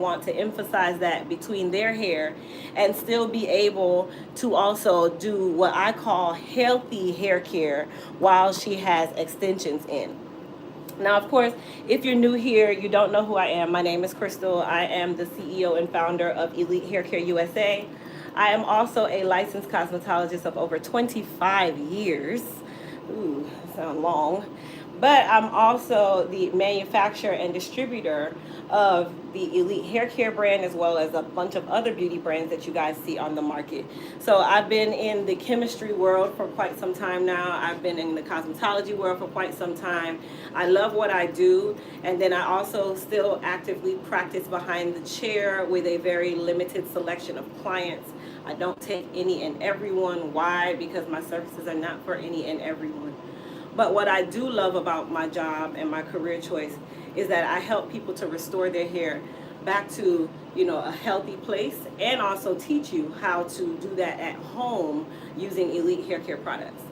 want to emphasize that between their hair and still be able to also do what I call healthy hair care while she has extensions in. Now, of course, if you're new here, you don't know who I am. My name is Crystal. I am the CEO and founder of Elite Hair Care USA. I am also a licensed cosmetologist of over 25 years. Ooh, that sounds long. But I'm also the manufacturer and distributor of the Elite Hair Care brand, as well as a bunch of other beauty brands that you guys see on the market. So I've been in the chemistry world for quite some time now. I've been in the cosmetology world for quite some time. I love what I do, and then I also still actively practice behind the chair with a very limited selection of clients. I don't take any and everyone. Why? Because my services are not for any and everyone. But what I do love about my job and my career choice is that I help people to restore their hair back to, a healthy place, and also teach you how to do that at home using Elite Hair Care products.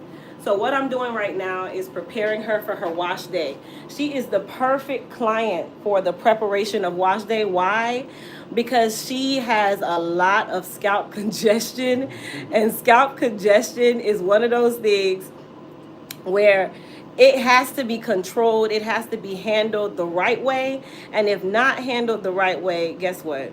So what I'm doing right now is preparing her for her wash day. She is the perfect client for the preparation of wash day. Why? Because she has a lot of scalp congestion, and scalp congestion is one of those things where it has to be controlled, it has to be handled the right way. And if not handled the right way, guess what?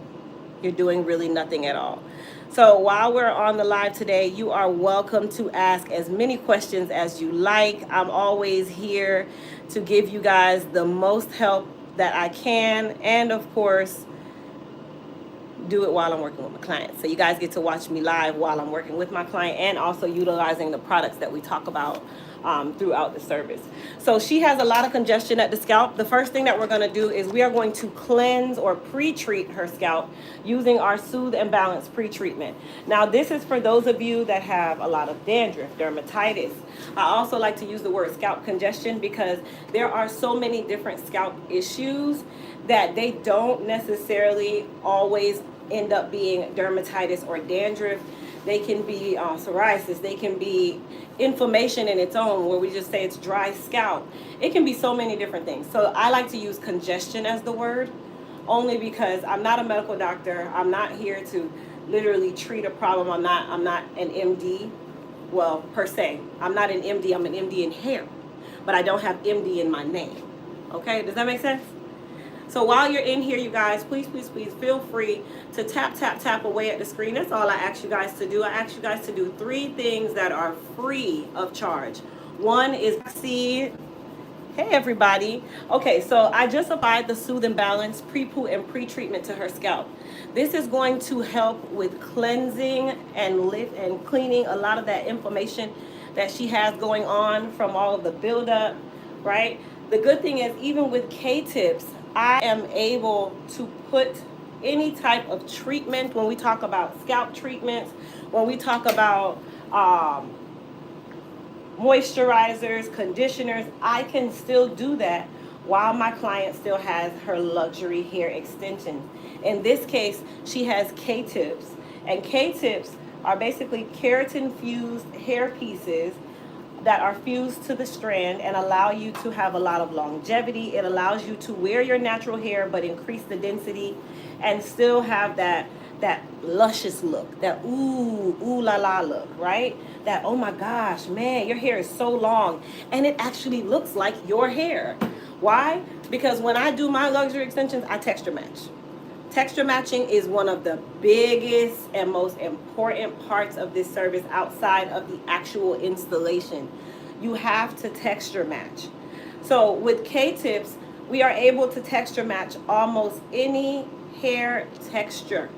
You're doing really nothing at all. So while we're on the live today, you are welcome to ask as many questions as you like. I'm always here to give you guys the most help that I can, and of course, do it while I'm working with my clients. So you guys get to watch me live while I'm working with my client, and also utilizing the products that we talk about throughout the service. So she has a lot of congestion at the scalp. The first thing that we're going to do is we are going to cleanse or pre-treat her scalp using our Soothe and Balance pre-treatment. Now, this is for those of you that have a lot of dandruff, dermatitis. I also like to use the word scalp congestion because there are so many different scalp issues that they don't necessarily always end up being dermatitis or dandruff. They can be psoriasis. They can be inflammation in its own, where we just say it's dry scalp. It can be so many different things. So I like to use congestion as the word, only because I'm not a medical doctor. I'm not here to literally treat a problem. I'm not an MD. Well, per se, I'm not an MD. I'm an MD in hair, but I don't have MD in my name. Okay, does that make sense? So while you're in here, you guys, please, please, please feel free to tap, tap, tap away at the screen. That's all I ask you guys to do. I ask you guys to do 3 things that are free of charge. One is see. Hey everybody. Okay, so I just applied the Soothe and Balance pre-poo and pre-treatment to her scalp. This is going to help with cleansing and lift and cleaning a lot of that inflammation that she has going on from all of the buildup, right? The good thing is, even with K-tips, I am able to put any type of treatment. When we talk about scalp treatments, when we talk about moisturizers, conditioners, I can still do that while my client still has her luxury hair extensions. In this case, she has K-tips, and K-tips are basically keratin fused hair pieces that are fused to the strand and allow you to have a lot of longevity. It allows you to wear your natural hair but increase the density and still have that luscious look, that ooh la la look, right? That, oh my gosh, man, your hair is so long, and it actually looks like your hair. Why? Because when I do my luxury extensions, I texture match. Texture matching is one of the biggest and most important parts of this service outside of the actual installation. You have to texture match. So with K-tips, we are able to texture match almost any hair texture.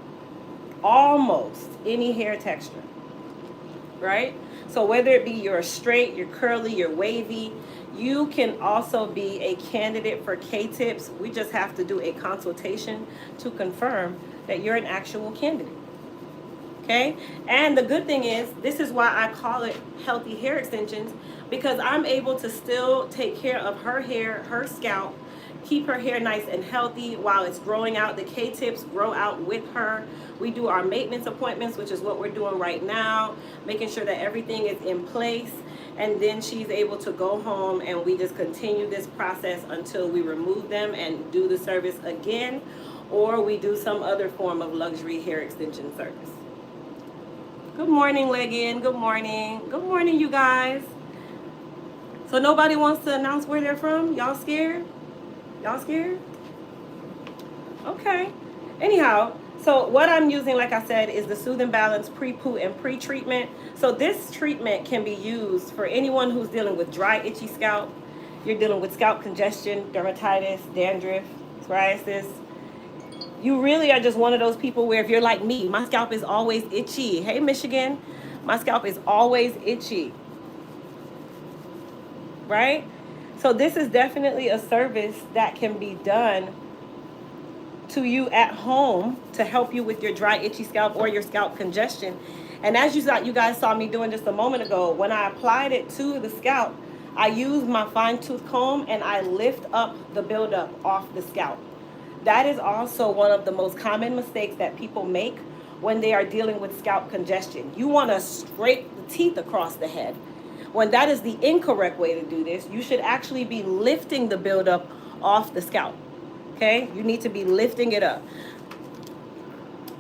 Almost any hair texture, right? So whether it be you're straight, you're curly, you're wavy, you can also be a candidate for K-tips. We just have to do a consultation to confirm that you're an actual candidate. Okay? And the good thing is, this is why I call it healthy hair extensions, because I'm able to still take care of her hair, her scalp, keep her hair nice and healthy while it's growing out. The K-tips grow out with her. We do our maintenance appointments, which is what we're doing right now, making sure that everything is in place. And then she's able to go home, and we just continue this process until we remove them and do the service again. or we do some other form of luxury hair extension service. Good morning, Leggin. Good morning. Good morning, you guys. So nobody wants to announce where they're from? Y'all scared? Y'all scared? Okay. Anyhow, so what I'm using, like I said, is the Soothe and Balance pre-poo and pre-treatment. So this treatment can be used for anyone who's dealing with dry, itchy scalp. You're dealing with scalp congestion, dermatitis, dandruff, psoriasis. You really are just one of those people where if you're like me, my scalp is always itchy. Hey, Michigan, my scalp is always itchy, right? So this is definitely a service that can be done to you at home to help you with your dry, itchy scalp or your scalp congestion. And as you guys saw me doing just a moment ago, when I applied it to the scalp, I use my fine tooth comb and I lift up the buildup off the scalp. That is also one of the most common mistakes that people make when they are dealing with scalp congestion. You want to scrape the teeth across the head. When that is the incorrect way to do this, you should actually be lifting the buildup off the scalp. Okay, you need to be lifting it up.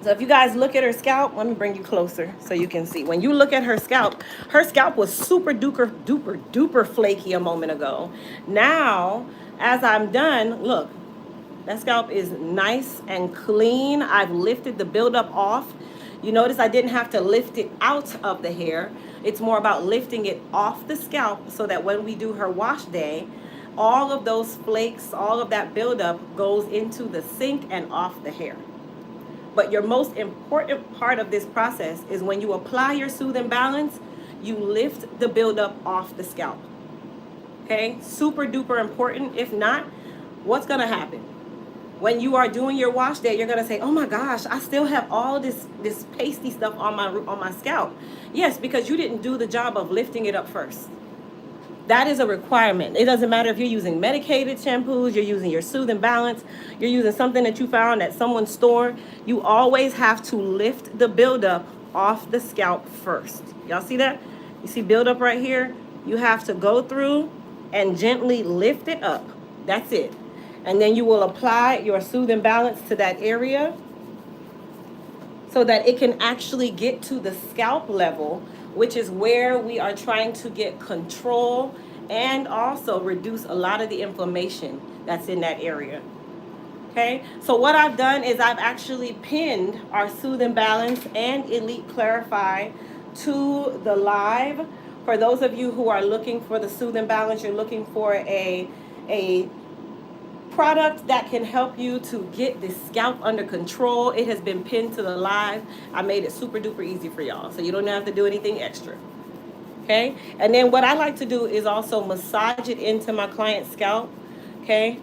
So if you guys look at her scalp, let me bring you closer so you can see. When you look at her scalp was super duper flaky a moment ago. Now, as I'm done, look, that scalp is nice and clean. I've lifted the buildup off. You notice I didn't have to lift it out of the hair. It's more about lifting it off the scalp so that when we do her wash day, all of those flakes, all of that buildup goes into the sink and off the hair. But your most important part of this process is when you apply your Soothe and Balance, you lift the buildup off the scalp. Okay, super duper important. If not, what's gonna happen? When you are doing your wash day, you're gonna say, "Oh my gosh, I still have all this pasty stuff on my scalp." Yes, because you didn't do the job of lifting it up first. That is a requirement. It doesn't matter if you're using medicated shampoos, you're using your Soothe and Balance, you're using something that you found at someone's store. You always have to lift the buildup off the scalp first. Y'all see that? You see buildup right here? You have to go through and gently lift it up. That's it. And then you will apply your Soothe and Balance to that area so that it can actually get to the scalp level, which is where we are trying to get control and also reduce a lot of the inflammation that's in that area. Okay, so what I've done is I've actually pinned our Soothe and Balance and Elite Clarify to the live. For those of you who are looking for the Soothe and Balance, you're looking for a product that can help you to get the scalp under control. It has been pinned to the live. I made it super duper easy for y'all, so you don't have to do anything extra. Okay, and then what I like to do is also massage it into my client's scalp. Okay,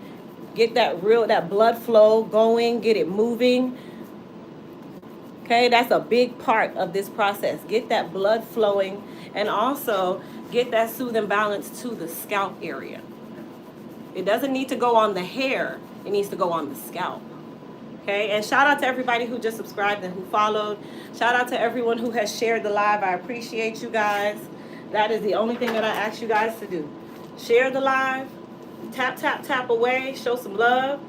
get that blood flow going, get it moving. Okay, that's a big part of this process. Get that blood flowing and also get that Soothe and Balance to the scalp area. It doesn't need to go on the hair. It needs to go on the scalp. Okay, and shout out to everybody who just subscribed and who followed. Shout out to everyone who has shared the live. I appreciate you guys. That is the only thing that I ask you guys to do. Share the live, tap, tap, tap away, show some love,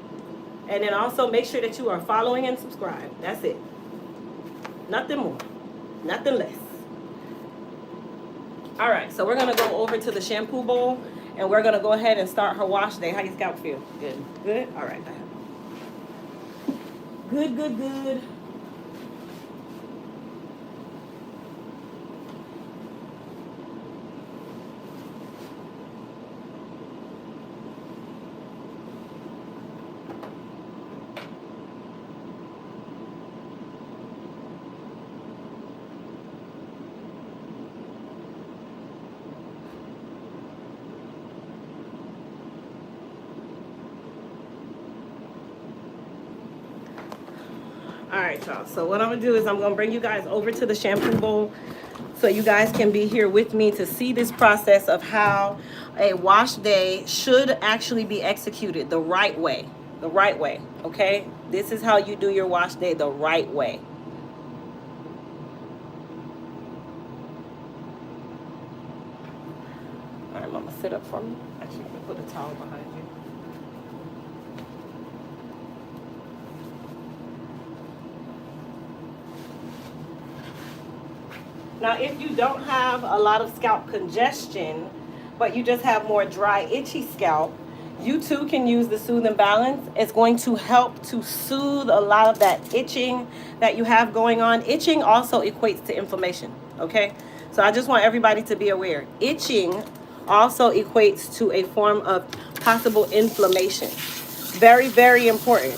and then also make sure that you are following and subscribed. That's it. Nothing more, nothing less. All right, so we're gonna go over to the shampoo bowl and we're gonna go ahead and start her wash day. How your scalp feel? Good, good, all right. Good, good, good. All right, y'all. So what I'm gonna do is I'm gonna bring you guys over to the shampoo bowl so you guys can be here with me to see this process of how a wash day should actually be executed the right way. The right way, okay? This is how you do your wash day the right way. All right, mama, sit up for me. Actually, I'm gonna put a towel behind you. Now, if you don't have a lot of scalp congestion, but you just have more dry, itchy scalp, you too can use the Soothe and Balance. It's going to help to soothe a lot of that itching that you have going on. Itching also equates to inflammation, okay? So I just want everybody to be aware. Itching also equates to a form of possible inflammation. Very, very important.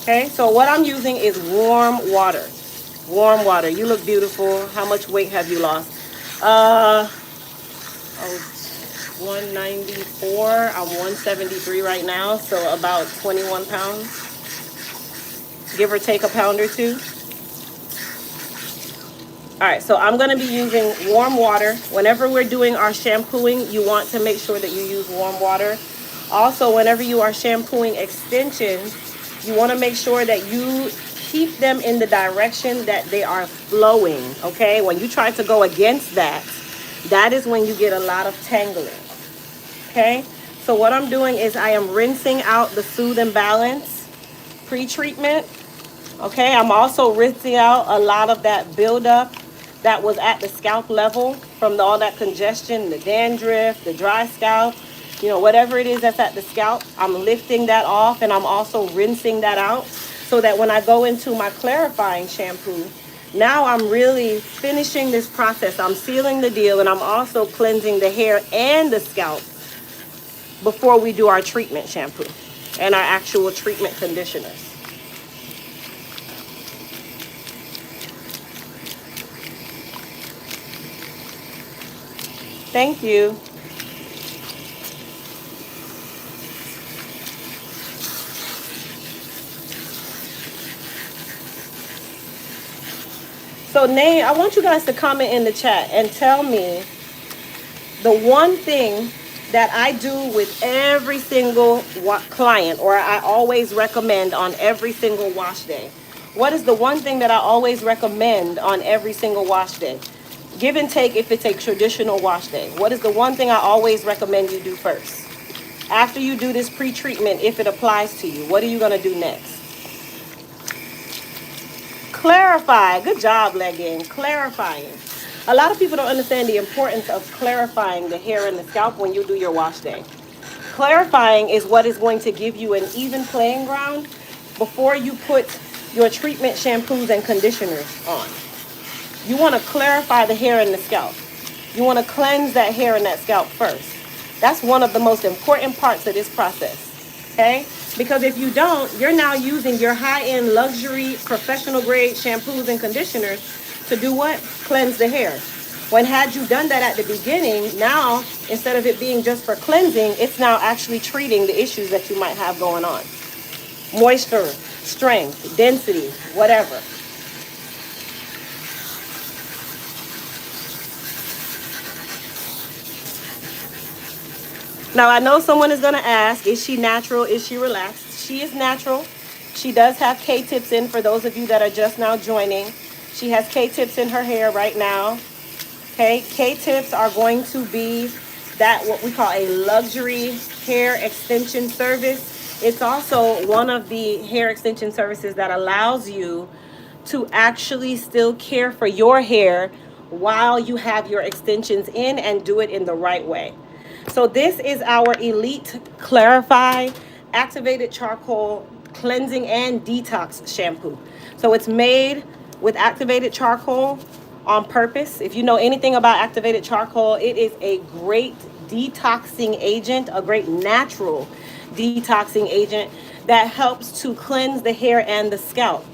Okay, so what I'm using is warm water. Warm water. You look beautiful. How much weight have you lost? I was 194. I'm 173 right now, so about 21 pounds. Give or take a pound or two. All right, so I'm going to be using warm water. Whenever we're doing our shampooing, you want to make sure that you use warm water. Also, whenever you are shampooing extensions, you want to make sure that you keep them in the direction that they are flowing, okay? When you try to go against that, that is when you get a lot of tangling, okay? So what I'm doing is I am rinsing out the Soothe and Balance pre-treatment, okay? I'm also rinsing out a lot of that buildup that was at the scalp level from all that congestion, the dandruff, the dry scalp, you know, whatever it is that's at the scalp. I'm lifting that off, and I'm also rinsing that out so that when I go into my clarifying shampoo, now I'm really finishing this process. I'm sealing the deal, and I'm also cleansing the hair and the scalp before we do our treatment shampoo and our actual treatment conditioners. Thank you. So, Nay, I want you guys to comment in the chat and tell me the one thing that I do with every single client, or I always recommend on every single wash day. What is the one thing that I always recommend on every single wash day? Give and take if it's a traditional wash day. What is the one thing I always recommend you do first? After you do this pre-treatment, if it applies to you, what are you going to do next? Clarify. Good job, Legging. Clarifying. A lot of people don't understand the importance of clarifying the hair and the scalp when you do your wash day. Clarifying is what is going to give you an even playing ground before you put your treatment shampoos and conditioners on. You want to clarify the hair and the scalp. You want to cleanse that hair and that scalp first. That's one of the most important parts of this process, okay? Because if you don't, you're now using your high-end luxury professional grade shampoos and conditioners to do what? Cleanse the hair. When had you done that at the beginning, now instead of it being just for cleansing, it's now actually treating the issues that you might have going on. Moisture, strength, density, whatever. Now, I know someone is going to ask, is she natural? Is she relaxed? She is natural. She does have K-tips in for those of you that are just now joining. She has K-tips in her hair right now. Okay, K-tips are going to be that what we call a luxury hair extension service. It's also one of the hair extension services that allows you to actually still care for your hair while you have your extensions in and do it in the right way. So this is our Elite Clarify Activated Charcoal Cleansing and Detox Shampoo. So it's made with activated charcoal on purpose. If you know anything about activated charcoal, it is a great detoxing agent, a great natural detoxing agent that helps to cleanse the hair and the scalp.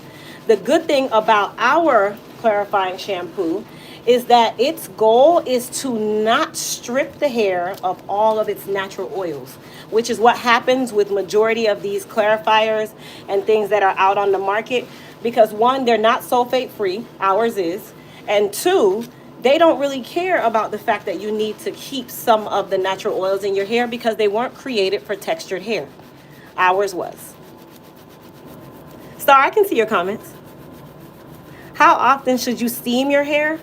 The good thing about our clarifying shampoo is that its goal is to not strip the hair of all of its natural oils, which is what happens with majority of these clarifiers and things that are out on the market. Because one, they're not sulfate free, ours is, and two, they don't really care about the fact that you need to keep some of the natural oils in your hair because they weren't created for textured hair. Ours was. Star, I can see your comments. How often should you steam your hair?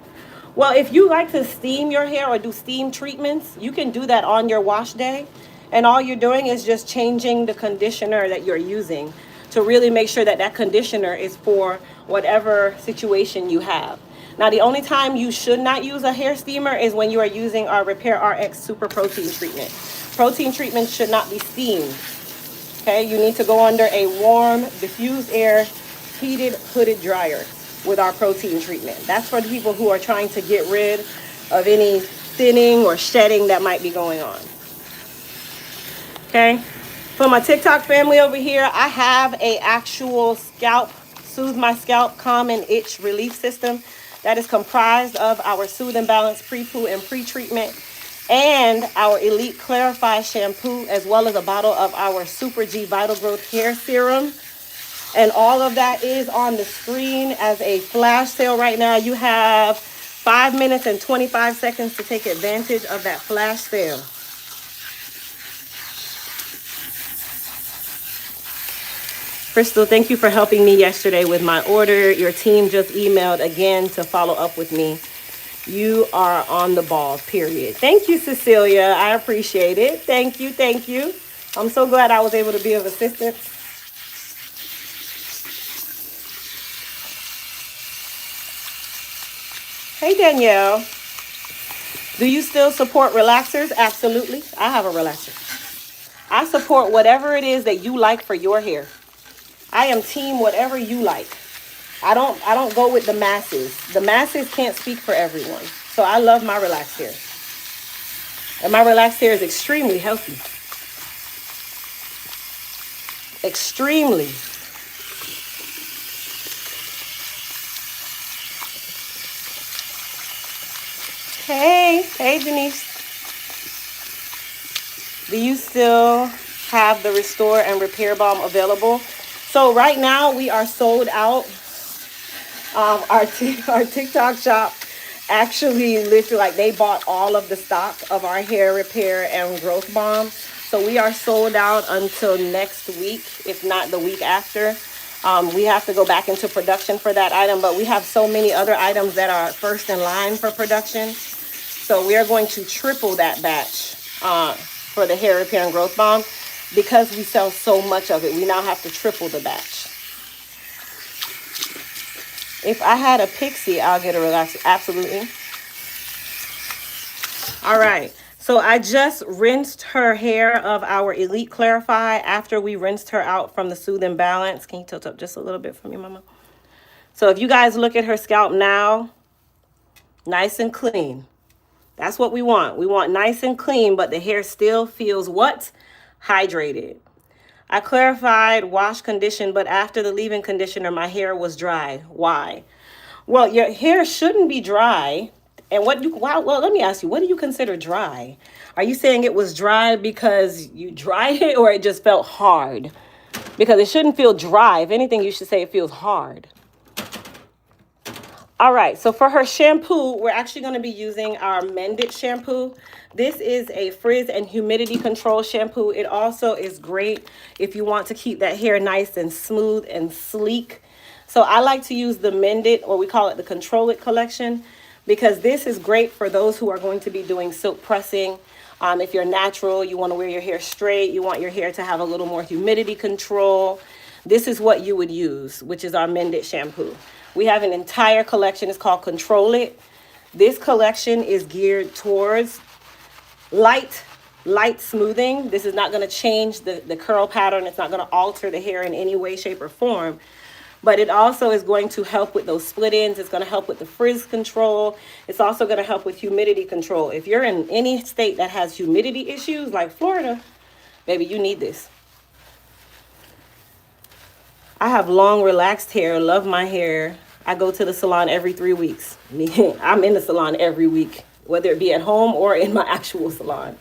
Well, if you like to steam your hair or do steam treatments, you can do that on your wash day. And all you're doing is just changing the conditioner that you're using to really make sure that that conditioner is for whatever situation you have. Now, the only time you should not use a hair steamer is when you are using our Repair RX Super Protein Treatment. Protein treatments should not be steamed. Okay, you need to go under a warm, diffused air, heated, hooded dryer with our protein treatment. That's for the people who are trying to get rid of any thinning or shedding that might be going on. Okay, for my TikTok family over here, I have a actual scalp, Soothe My Scalp Calm and Itch Relief System that is comprised of our Soothe and Balance Pre-Poo and Pre-Treatment and our Elite Clarify Shampoo, as well as a bottle of our Super G Vital Growth Hair Serum. And all of that is on the screen as a flash sale right now. You have 5 minutes and 25 seconds to take advantage of that flash sale. Crystal, thank you for helping me yesterday with my order. Your team just emailed again to follow up with me. You are on the ball, period. Thank you, Cecilia. I appreciate it. Thank you, thank you. I'm so glad I was able to be of assistance. Hey, Danielle. Do you still support relaxers? Absolutely. I have a relaxer. I support whatever it is that you like for your hair. I am team whatever you like. I don't go with the masses. The masses can't speak for everyone. So I love my relaxed hair. And my relaxed hair is extremely healthy. Extremely. Hey Denise. Do you still have the Restore and Repair Balm available? So right now we are sold out. Our TikTok shop actually literally, like, they bought all of the stock of our hair repair and growth balm. So we are sold out until next week, if not the week after. We have to go back into production for that item, but we have so many other items that are first in line for production. So we are going to triple that batch for the hair repair and growth balm because we sell so much of it. We now have to triple the batch. If I had a pixie, I'll get a relaxer. Absolutely. All right. So I just rinsed her hair of our Elite Clarify after we rinsed her out from the Soothe and Balance. Can you tilt up just a little bit for me, Mama? So if you guys look at her scalp now, nice and clean. That's what we want. We want nice and clean, but the hair still feels what? Hydrated. I clarified, wash, condition, but after the leave-in conditioner, my hair was dry. Why? Well, your hair shouldn't be dry. And well, let me ask you, what do you consider dry? Are you saying it was dry because you dried it, or it just felt hard? Because it shouldn't feel dry. If anything, you should say it feels hard. All right, so for her shampoo, we're actually going to be using our Mended shampoo. This is a frizz and humidity control shampoo. It also is great if you want to keep that hair nice and smooth and sleek. So I like to use the Mended, or we call it the Control It collection, because this is great for those who are going to be doing silk pressing. If you're natural, you want to wear your hair straight, you want your hair to have a little more humidity control, this is what you would use, which is our Mended shampoo. We have an entire collection. It's called Control It. This collection is geared towards light smoothing. This is not going to change the curl pattern. It's not going to alter the hair in any way, shape, or form. But it also is going to help with those split ends. It's going to help with the frizz control. It's also going to help with humidity control. If you're in any state that has humidity issues, like Florida, baby, you need this. I have long, relaxed hair, love my hair. I go to the salon every 3 weeks. I'm in the salon every week, whether it be at home or in my actual salon.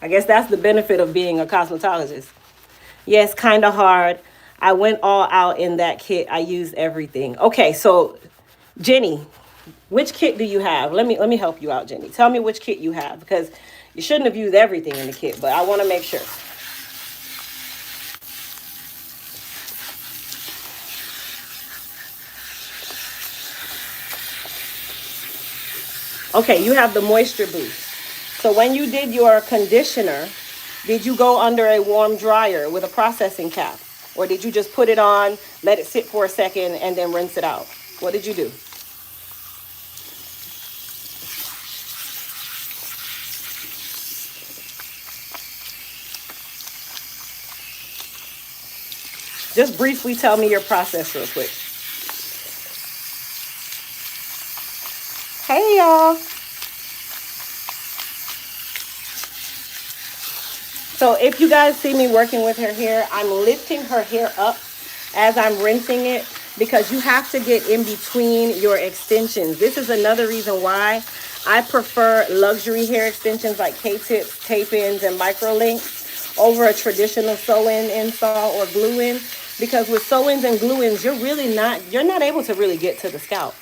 I guess that's the benefit of being a cosmetologist. Yes, kind of hard. I went all out in that kit. I used everything. Okay, so Jenny, which kit do you have? Let me help you out, Jenny. Tell me which kit you have, because you shouldn't have used everything in the kit, but I want to make sure. Okay, you have the Moisture Boost. So when you did your conditioner, did you go under a warm dryer with a processing cap? Or did you just put it on, let it sit for a second, and then rinse it out? What did you do? just briefly tell me your process real quick. Hey, y'all. So if you guys see me working with her hair, I'm lifting her hair up as I'm rinsing it because you have to get in between your extensions. This is another reason why I prefer luxury hair extensions like K-tips, tape-ins, and micro-links over a traditional sew-in install or glue-in, because with sew-ins and glue-ins, you're not able to really get to the scalp.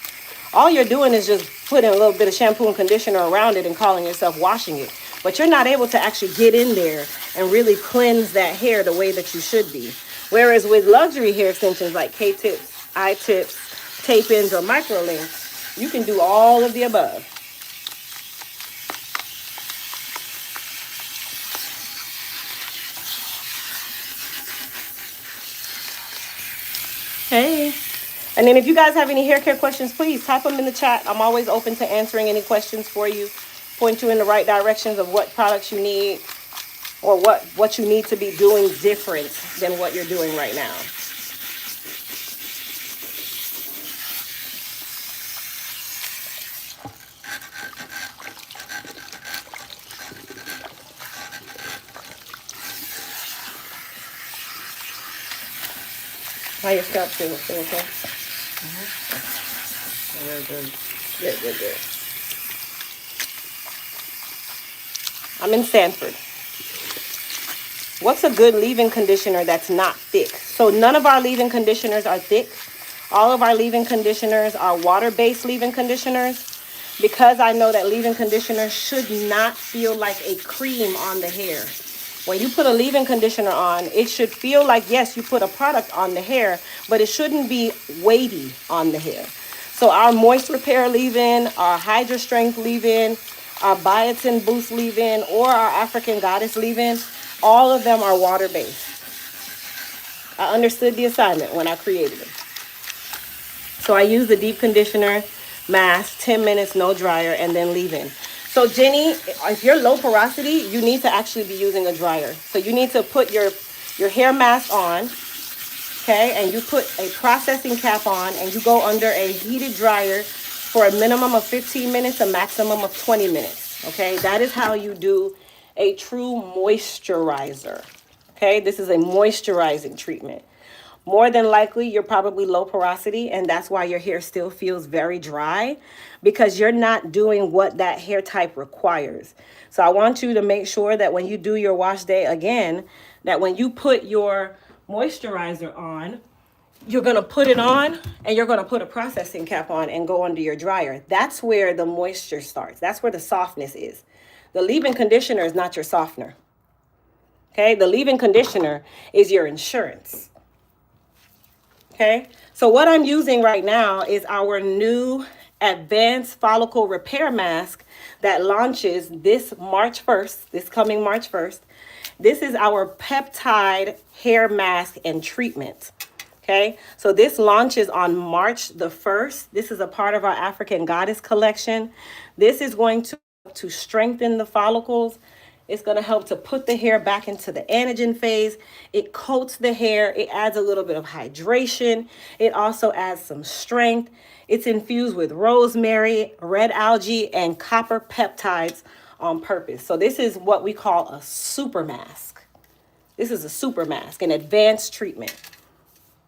All you're doing is just putting a little bit of shampoo and conditioner around it and calling yourself washing it. But you're not able to actually get in there and really cleanse that hair the way that you should be. Whereas with luxury hair extensions like K-tips, I-tips, tape-ins, or micro-links, you can do all of the above. Hey. And then if you guys have any hair care questions, please type them in the chat. I'm always open to answering any questions for you, point you in the right directions of what products you need or what you need to be doing different than what you're doing right now. How your scalp feel? Feel okay? Very good. Good, good, good. I'm in Sanford. What's a good leave-in conditioner that's not thick? So none of our leave-in conditioners are thick. All of our leave-in conditioners are water-based leave-in conditioners, because I know that leave-in conditioner should not feel like a cream on the hair. When you put a leave-in conditioner on, it should feel like, yes, you put a product on the hair, but it shouldn't be weighty on the hair. So our Moist Repair leave-in, our Hydra Strength leave-in, our Biotin Boost leave-in, or our African Goddess leave-in, all of them are water-based. I understood the assignment when I created them. So I use the deep conditioner, mask, 10 minutes, no dryer, and then leave-in. So Jenny, if you're low porosity, you need to actually be using a dryer. So you need to put your hair mask on, okay, and you put a processing cap on, and you go under a heated dryer for a minimum of 15 minutes, a maximum of 20 minutes, okay? That is how you do a true moisturizer, okay? This is a moisturizing treatment. More than likely, you're probably low porosity, and that's why your hair still feels very dry, because you're not doing what that hair type requires. So I want you to make sure that when you do your wash day again, that when you put your moisturizer on, you're going to put it on and you're going to put a processing cap on and go under your dryer. That's where the moisture starts. That's where the softness is. The leave-in conditioner is not your softener. Okay? The leave-in conditioner is your insurance. Okay, so what I'm using right now is our new Advanced Follicle Repair Mask that launches this March 1st, this coming March 1st. This is our peptide hair mask and treatment. Okay, so this launches on March the 1st. This is a part of our African Goddess collection. This is going to strengthen the follicles. It's going to help to put the hair back into the anagen phase. It coats the hair. It adds a little bit of hydration. It also adds some strength. It's infused with rosemary, red algae, and copper peptides on purpose. So this is what we call a super mask. This is a super mask, an advanced treatment.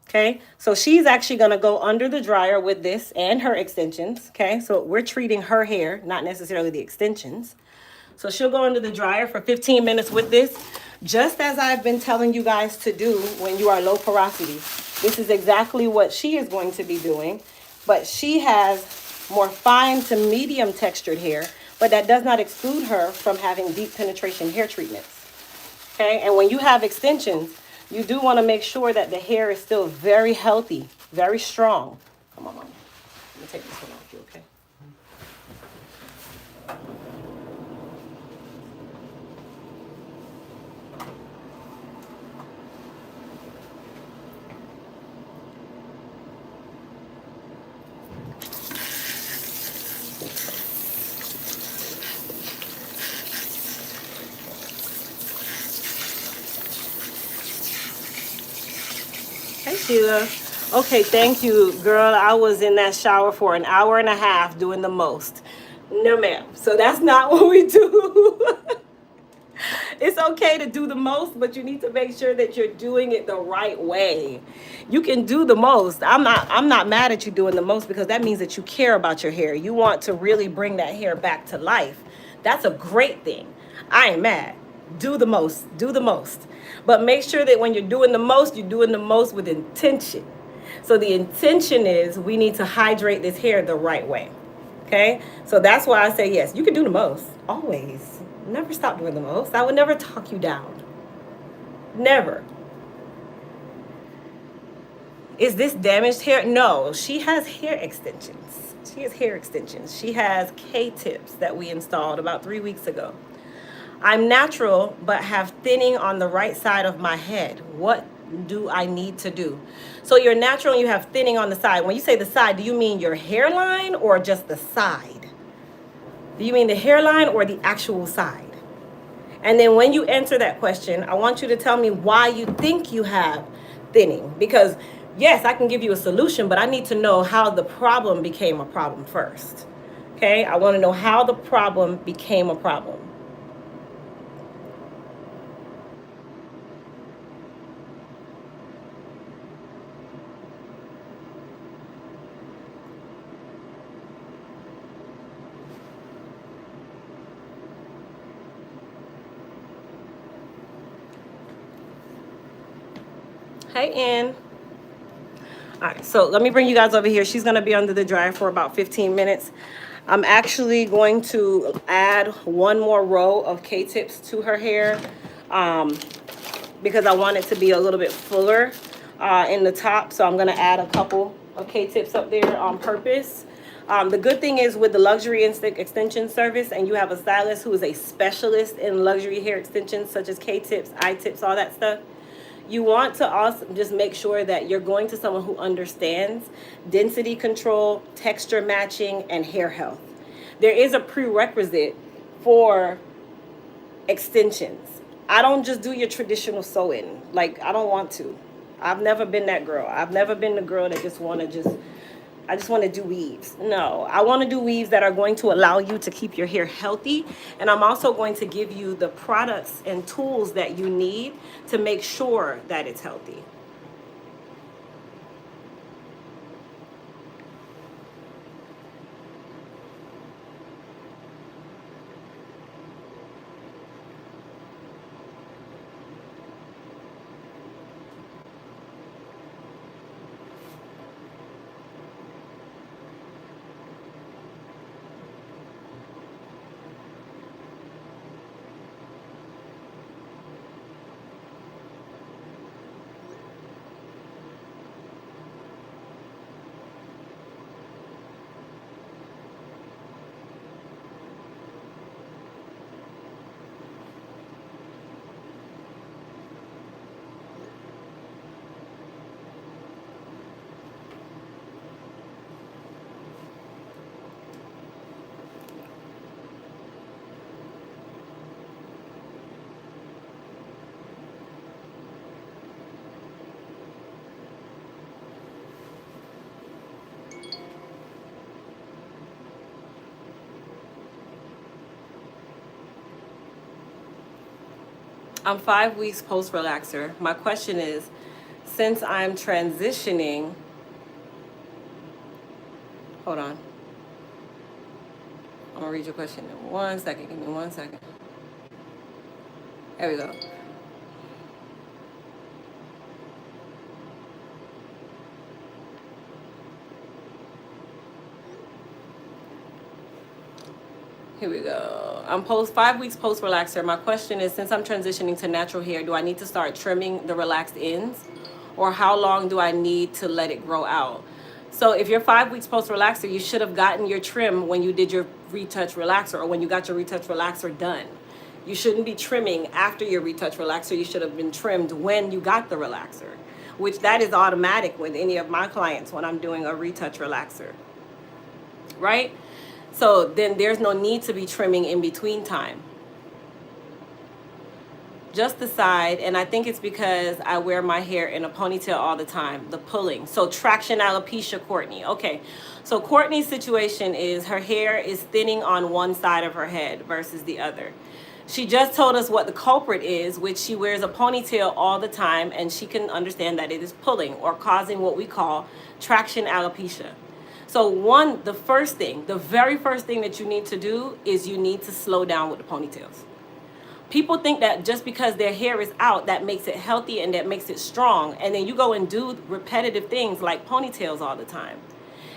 Okay, so she's actually going to go under the dryer with this and her extensions. Okay, so we're treating her hair, not necessarily the extensions. So she'll go under the dryer for 15 minutes with this, just as I've been telling you guys to do when you are low porosity. This is exactly what she is going to be doing, but she has more fine to medium textured hair, but that does not exclude her from having deep penetration hair treatments. Okay, and when you have extensions, you do want to make sure that the hair is still very healthy, very strong. Come on, Mom. Let me take this one off you, okay? Sheila. Okay, thank you, girl. I was in that shower for an hour and a half doing the most. No, ma'am. So that's not what we do. It's okay to do the most, but you need to make sure that you're doing it the right way. You can do the most. I'm not mad at you doing the most because that means that you care about your hair. You want to really bring that hair back to life. That's a great thing. I ain't mad. Do the most. Do the most. But make sure that when you're doing the most, you're doing the most with intention. So the intention is we need to hydrate this hair the right way. Okay? So that's why I say yes, you can do the most. Always. Never stop doing the most. I would never talk you down. Never. Is this damaged hair? No, she has hair extensions. She has hair extensions. She has K-tips that we installed about 3 weeks ago. I'm natural, but have thinning on the right side of my head. What do I need to do? So you're natural and you have thinning on the side. When you say the side, do you mean your hairline or just the side? Do you mean the hairline or the actual side? And then when you answer that question, I want you to tell me why you think you have thinning. Because yes, I can give you a solution, but I need to know how the problem became a problem first. Okay? I want to know how the problem became a problem. Hey, Ann. All right, so let me bring you guys over here. She's going to be under the dryer for about 15 minutes. I'm actually going to add one more row of K-tips to her hair because I want it to be a little bit fuller in the top. So I'm going to add a couple of K-tips up there on purpose. The good thing is with the luxury extension service, and you have a stylist who is a specialist in luxury hair extensions such as K-tips, I-tips, all that stuff, you want to also just make sure that you're going to someone who understands density control, texture matching, and hair health. There is a prerequisite for extensions. I don't just do your traditional sew-in. Like, I don't want to. I've never been that girl. I've never been the girl that I just want to do weaves. No, I want to do weaves that are going to allow you to keep your hair healthy. And I'm also going to give you the products and tools that you need to make sure that it's healthy. I'm 5 weeks post relaxer. My question is, since I'm transitioning, hold on. I'm gonna read your question in 1 second. Give me 1 second. There we go. Here we go. I'm 5 weeks post relaxer. My question is, since I'm transitioning to natural hair, do I need to start trimming the relaxed ends? Or how long do I need to let it grow out? So if you're 5 weeks post relaxer, you should have gotten your trim when you did your retouch relaxer or when you got your retouch relaxer done. You shouldn't be trimming after your retouch relaxer. You should have been trimmed when you got the relaxer, which that is automatic with any of my clients when I'm doing a retouch relaxer, right? So then there's no need to be trimming in between time. just the side, and I think it's because I wear my hair in a ponytail all the time, the pulling. So traction alopecia, Courtney. Okay, so Courtney's situation is her hair is thinning on one side of her head versus the other. She just told us what the culprit is, which she wears a ponytail all the time, and she can understand that it is pulling or causing what we call traction alopecia. So the very first thing that you need to do is you need to slow down with the ponytails. People think that just because their hair is out, that makes it healthy and that makes it strong. And then you go and do repetitive things like ponytails all the time.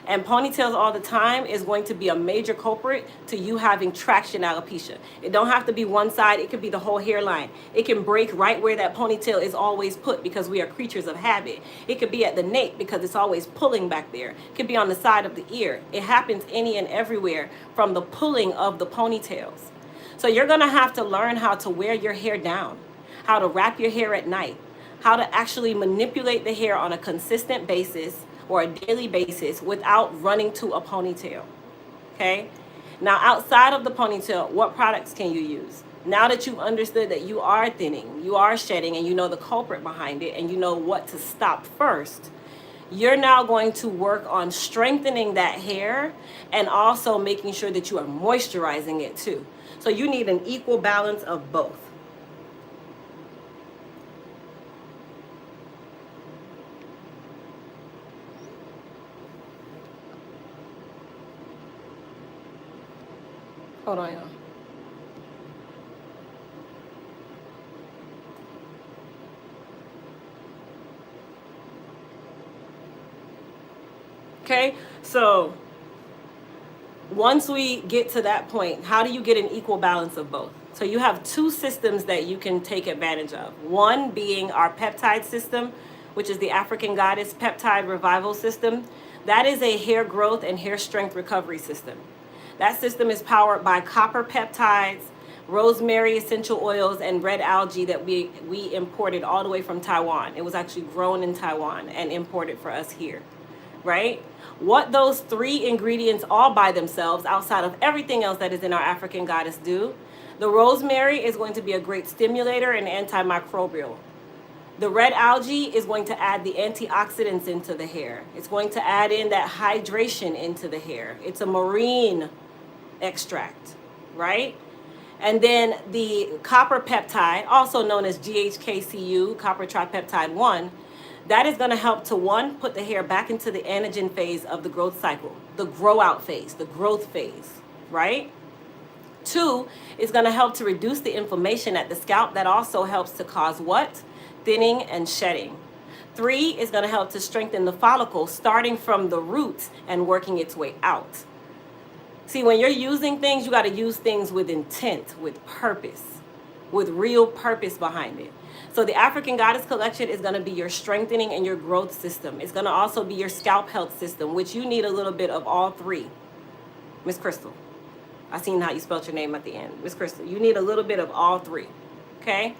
And ponytails all the time is going to be a major culprit to you having traction alopecia. It don't have to be one side. It could be the whole hairline. It can break right where that ponytail is always put because we are creatures of habit. It could be at the nape because it's always pulling back there. It could be on the side of the ear. It happens any and everywhere from the pulling of the ponytails. So you're going to have to learn how to wear your hair down, how to wrap your hair at night, how to actually manipulate the hair on a consistent basis or a daily basis without running to a ponytail. Okay? Now, outside of the ponytail, what products can you use? Now that you've understood that you are thinning, you are shedding, and you know the culprit behind it, and you know what to stop first, you're now going to work on strengthening that hair and also making sure that you are moisturizing it too. So you need an equal balance of both. Hold on, y'all. Okay, so once we get to that point, how do you get an equal balance of both? So you have two systems that you can take advantage of. One being our peptide system, which is the African Goddess Peptide Revival System. That is a hair growth and hair strength recovery system. That system is powered by copper peptides, rosemary essential oils, and red algae that we imported all the way from Taiwan. It was actually grown in Taiwan and imported for us here, right? What those three ingredients all by themselves, outside of everything else that is in our African Goddess, do, the rosemary is going to be a great stimulator and antimicrobial. The red algae is going to add the antioxidants into the hair. It's going to add in that hydration into the hair. It's a marine extract, right? And then the copper peptide, also known as GHKCU, copper tripeptide 1, that is going to help to, one, put the hair back into the anagen phase of the growth cycle, the grow out phase, the growth phase, right? Two, it's going to help to reduce the inflammation at the scalp. That also helps to cause what? Thinning and shedding. Three is going to help to strengthen the follicle, starting from the roots and working its way out. See, when you're using things, you got to use things with intent, with purpose, with real purpose behind it. So the African Goddess Collection is going to be your strengthening and your growth system. It's going to also be your scalp health system, which you need a little bit of all three. Miss Crystal, I seen how you spelled your name at the end. Miss Crystal, you need a little bit of all three, okay?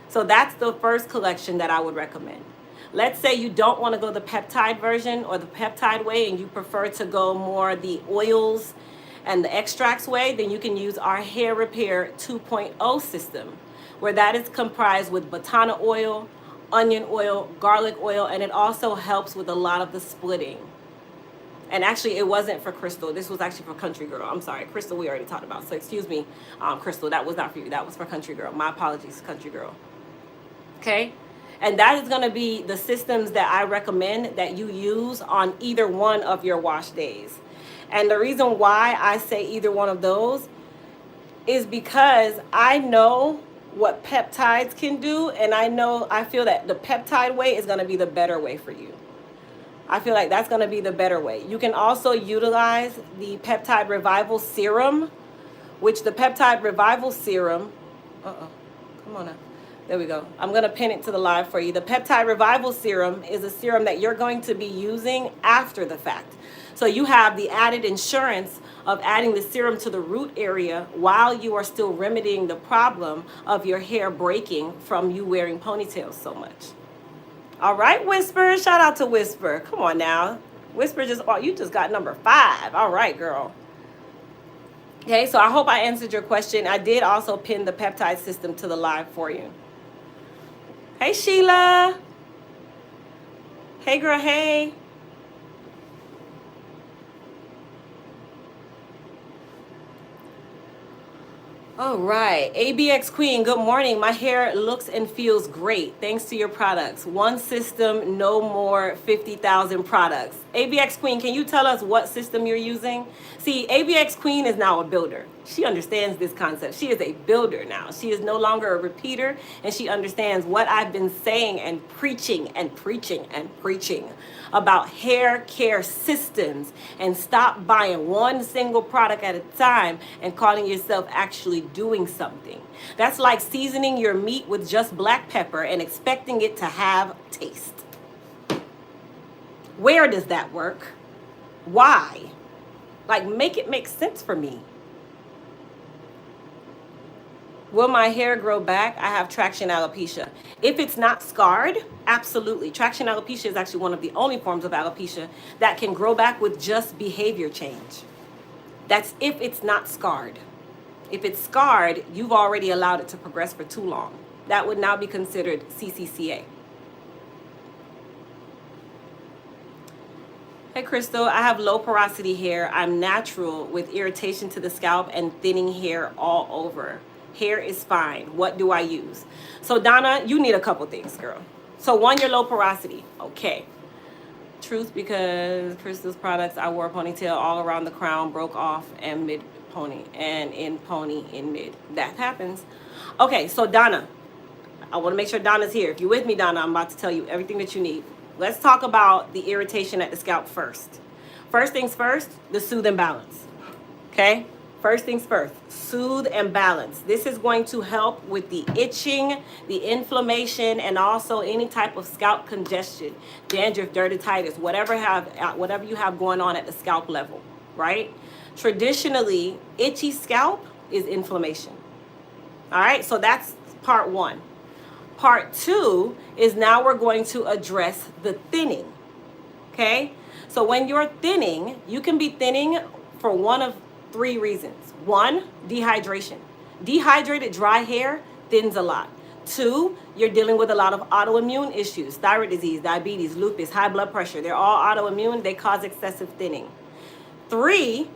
So that's the first collection that I would recommend. Let's say you don't want to go the peptide version or the peptide way and you prefer to go more the oils and the extracts way, then you can use our Hair Repair 2.0 system, where that is comprised with batana oil, onion oil, garlic oil, and it also helps with a lot of the splitting. And actually, it wasn't for Crystal. This was actually for Country Girl. I'm sorry. Crystal, we already talked about. So excuse me, Crystal, that was not for you. That was for Country Girl. My apologies, Country Girl. Okay? And that is going to be the systems that I recommend that you use on either one of your wash days. And the reason why I say either one of those is because I know what peptides can do, and I feel that the peptide way is going to be the better way for you. I feel like that's going to be the better way. You can also utilize the Peptide Revival Serum, which the Peptide Revival Serum, come on now. There we go. I'm going to pin it to the live for you. The Peptide Revival Serum is a serum that you're going to be using after the fact. So you have the added insurance of adding the serum to the root area while you are still remedying the problem of your hair breaking from you wearing ponytails so much. All right, Whisper. Shout out to Whisper. Come on now. Whisper you just got number 5. All right, girl. Okay, so I hope I answered your question. I did also pin the peptide system to the live for you. Hey, Sheila. Hey, girl, hey. All right. ABX Queen, good morning. My hair looks and feels great thanks to your products. One system, no more 50,000 products. ABX Queen, can you tell us what system you're using? See, ABX Queen is now a builder. She understands this concept. She is a builder now. She is no longer a repeater, and she understands what I've been saying and preaching and preaching and preaching about hair care systems, and stop buying one single product at a time and calling yourself actually doing something. That's like seasoning your meat with just black pepper and expecting it to have taste. Where does that work? Why? Like, make it make sense for me. Will my hair grow back? I have traction alopecia. If it's not scarred, absolutely. Traction alopecia is actually one of the only forms of alopecia that can grow back with just behavior change. That's if it's not scarred. If it's scarred, you've already allowed it to progress for too long. That would now be considered CCCA. Hey, Crystal, I have low porosity hair. I'm natural with irritation to the scalp and thinning hair all over. Hair is fine. What do I use? So, Donna, you need a couple things, girl. So, one, your low porosity. Okay. Truth, because Crystal's products, I wore a ponytail all around the crown, broke off, and mid pony, and in pony in mid. That happens. Okay, so Donna, I want to make sure Donna's here. If you're with me, Donna, I'm about to tell you everything that you need. Let's talk about the irritation at the scalp first. First things first, the soothe and balance. Okay? First things first, soothe and balance. This is going to help with the itching, the inflammation, and also any type of scalp congestion, dandruff, dermatitis, whatever you have going on at the scalp level, right? Traditionally, itchy scalp is inflammation. All right, so that's part one. Part two is now we're going to address the thinning. Okay? So when you're thinning, you can be thinning for one of three reasons. One, dehydration. Dehydrated dry hair thins a lot. Two, you're dealing with a lot of autoimmune issues, thyroid disease, diabetes, lupus, high blood pressure. They're all autoimmune. They cause excessive thinning. Three,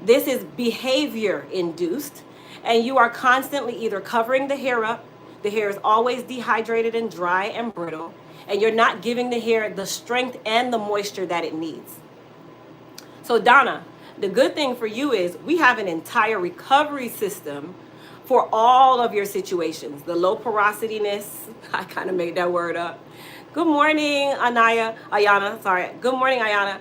this is behavior induced, and you are constantly either covering the hair up, the hair is always dehydrated and dry and brittle, and you're not giving the hair the strength and the moisture that it needs. So Donna, the good thing for you is we have an entire recovery system for all of your situations. The low porosiness, I kind of made that word up. Good morning, Ayana, sorry. Good morning, Ayana.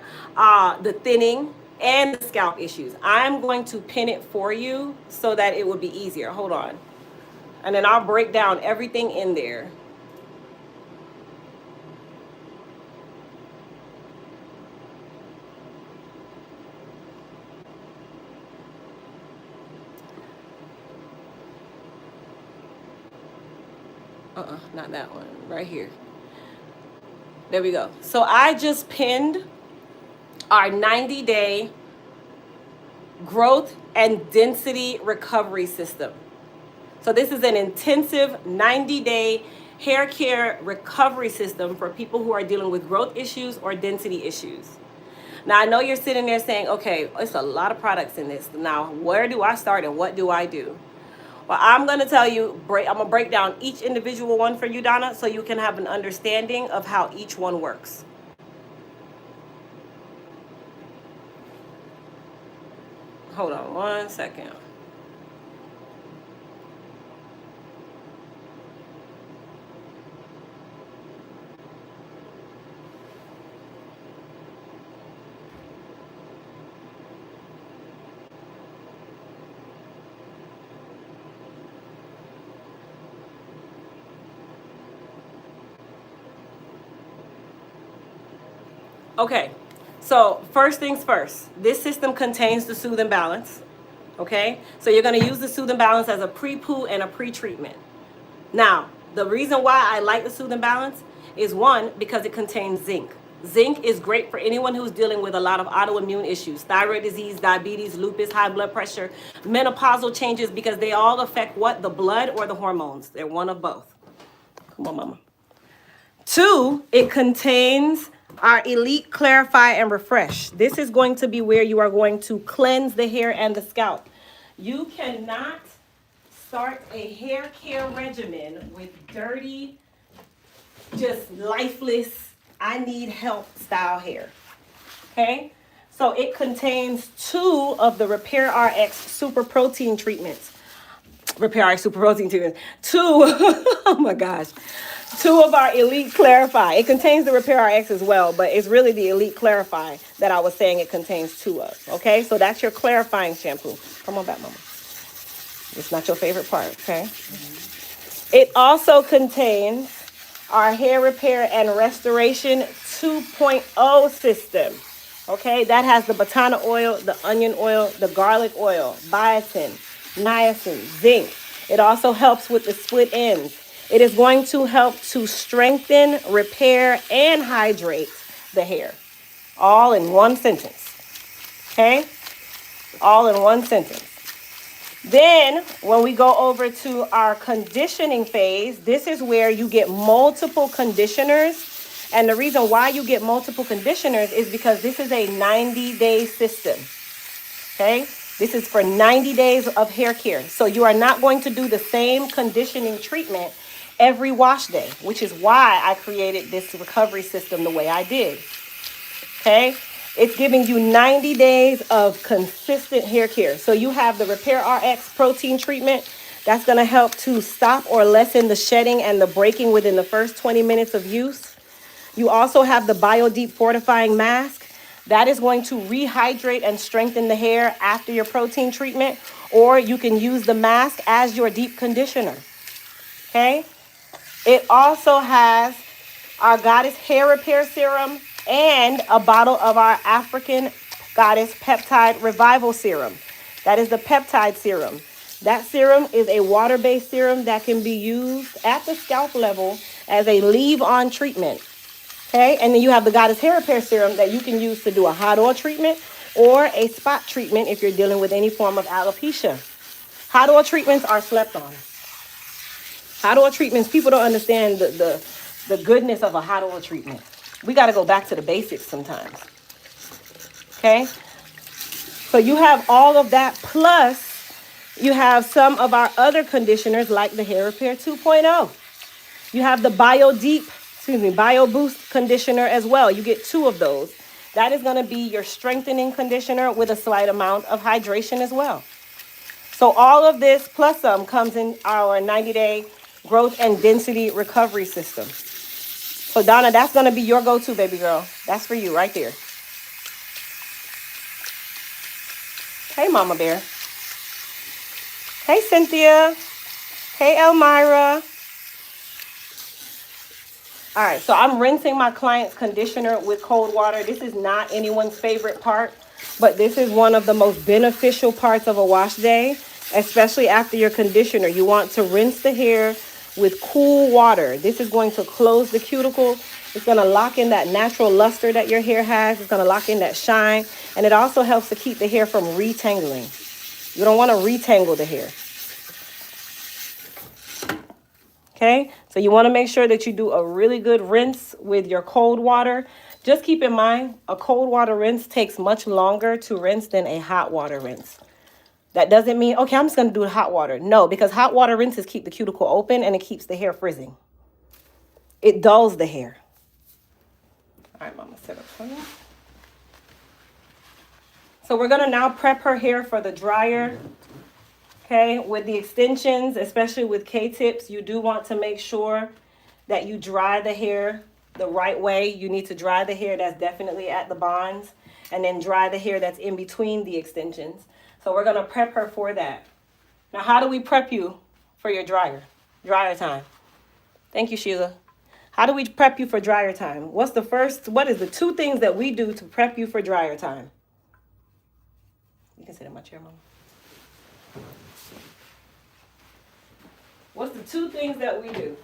The thinning and the scalp issues. I'm going to pin it for you so that it would be easier. Hold on. And then I'll break down everything in there. Not that one. Right here. There we go. So I just pinned our 90-day growth and density recovery system. So this is an intensive 90-day hair care recovery system for people who are dealing with growth issues or density issues. Now, I know you're sitting there saying, okay, it's a lot of products in this. Now, where do I start and what do I do? Well, I'm going to tell you, I'm going to break down each individual one for you, Donna, so you can have an understanding of how each one works. Hold on one second. Okay, so first things first, this system contains the Soothe and Balance. Okay, so you're going to use the Soothe and Balance as a pre-poo and a pre-treatment. Now, the reason why I like the Soothe and Balance is one, because it contains zinc. Zinc is great for anyone who's dealing with a lot of autoimmune issues, thyroid disease, diabetes, lupus, high blood pressure, menopausal changes, because they all affect what? The blood or the hormones. They're one of both. Come on, mama. 2, it contains our Elite Clarify and Refresh. This is going to be where you are going to cleanse the hair and the scalp. You cannot start a hair care regimen with dirty, just lifeless, I need help style hair. Okay? So it contains 2 of the Repair RX Super Protein treatments. Repair RX Super Protein treatments. 2, oh my gosh. 2 of our Elite Clarify. It contains the Repair RX as well, but it's really the Elite Clarify that I was saying it contains 2 of. Okay? So that's your clarifying shampoo. Come on back, mama. It's not your favorite part, okay? It also contains our Hair Repair and Restoration 2.0 system. Okay, that has the batana oil, the onion oil, the garlic oil, biotin, niacin, zinc. It also helps with the split ends. It is going to help to strengthen, repair, and hydrate the hair. All in one sentence. Okay? All in one sentence. Then, when we go over to our conditioning phase, this is where you get multiple conditioners. And the reason why you get multiple conditioners is because this is a 90-day system. Okay? This is for 90 days of hair care. So you are not going to do the same conditioning treatment every wash day, which is why I created this recovery system the way I did. Okay? It's giving you 90 days of consistent hair care. So you have the Repair RX protein treatment. That's going to help to stop or lessen the shedding and the breaking within the first 20 minutes of use. You also have the Bio Deep Fortifying Mask. That is going to rehydrate and strengthen the hair after your protein treatment. Or you can use the mask as your deep conditioner. Okay? It also has our Goddess Hair Repair Serum and a bottle of our African Goddess Peptide Revival Serum. That is the peptide serum. That serum is a water-based serum that can be used at the scalp level as a leave-on treatment. Okay, and then you have the Goddess Hair Repair Serum that you can use to do a hot oil treatment or a spot treatment if you're dealing with any form of alopecia. Hot oil treatments are slept on. Hot oil treatments, people don't understand the goodness of a hot oil treatment. We got to go back to the basics sometimes. Okay? So you have all of that, plus you have some of our other conditioners like the Hair Repair 2.0. You have the Bio Boost conditioner as well. You get 2 of those. That is going to be your strengthening conditioner with a slight amount of hydration as well. So all of this plus some comes in our 90-day growth and density recovery system. So Donna, that's going to be your go-to, baby girl. That's for you right there. Hey, Mama Bear. Hey, Cynthia. Hey, Elmira. All right, so I'm rinsing my client's conditioner with cold water. This is not anyone's favorite part, but this is one of the most beneficial parts of a wash day, especially after your conditioner. You want to rinse the hair with cool water. This is going to close the cuticle. It's going to lock in that natural luster that your hair has. It's going to lock in that shine. And it also helps to keep the hair from retangling. You don't want to retangle the hair. Okay, so you want to make sure that you do a really good rinse with your cold water. Just keep in mind, a cold water rinse takes much longer to rinse than a hot water rinse. That doesn't mean, okay, I'm just going to do hot water. No, because hot water rinses keep the cuticle open and it keeps the hair frizzing. It dulls the hair. All right, Mama, set up for you. So we're going to now prep her hair for the dryer. Okay, with the extensions, especially with K-tips, you do want to make sure that you dry the hair the right way. You need to dry the hair that's definitely at the bonds and then dry the hair that's in between the extensions. So we're going to prep her for that. Now, how do we prep you for your dryer time? Thank you, Sheila. How do we prep you for dryer time? What is the 2 things that we do to prep you for dryer time? You can sit in my chair, Mama. What's the 2 things that we do?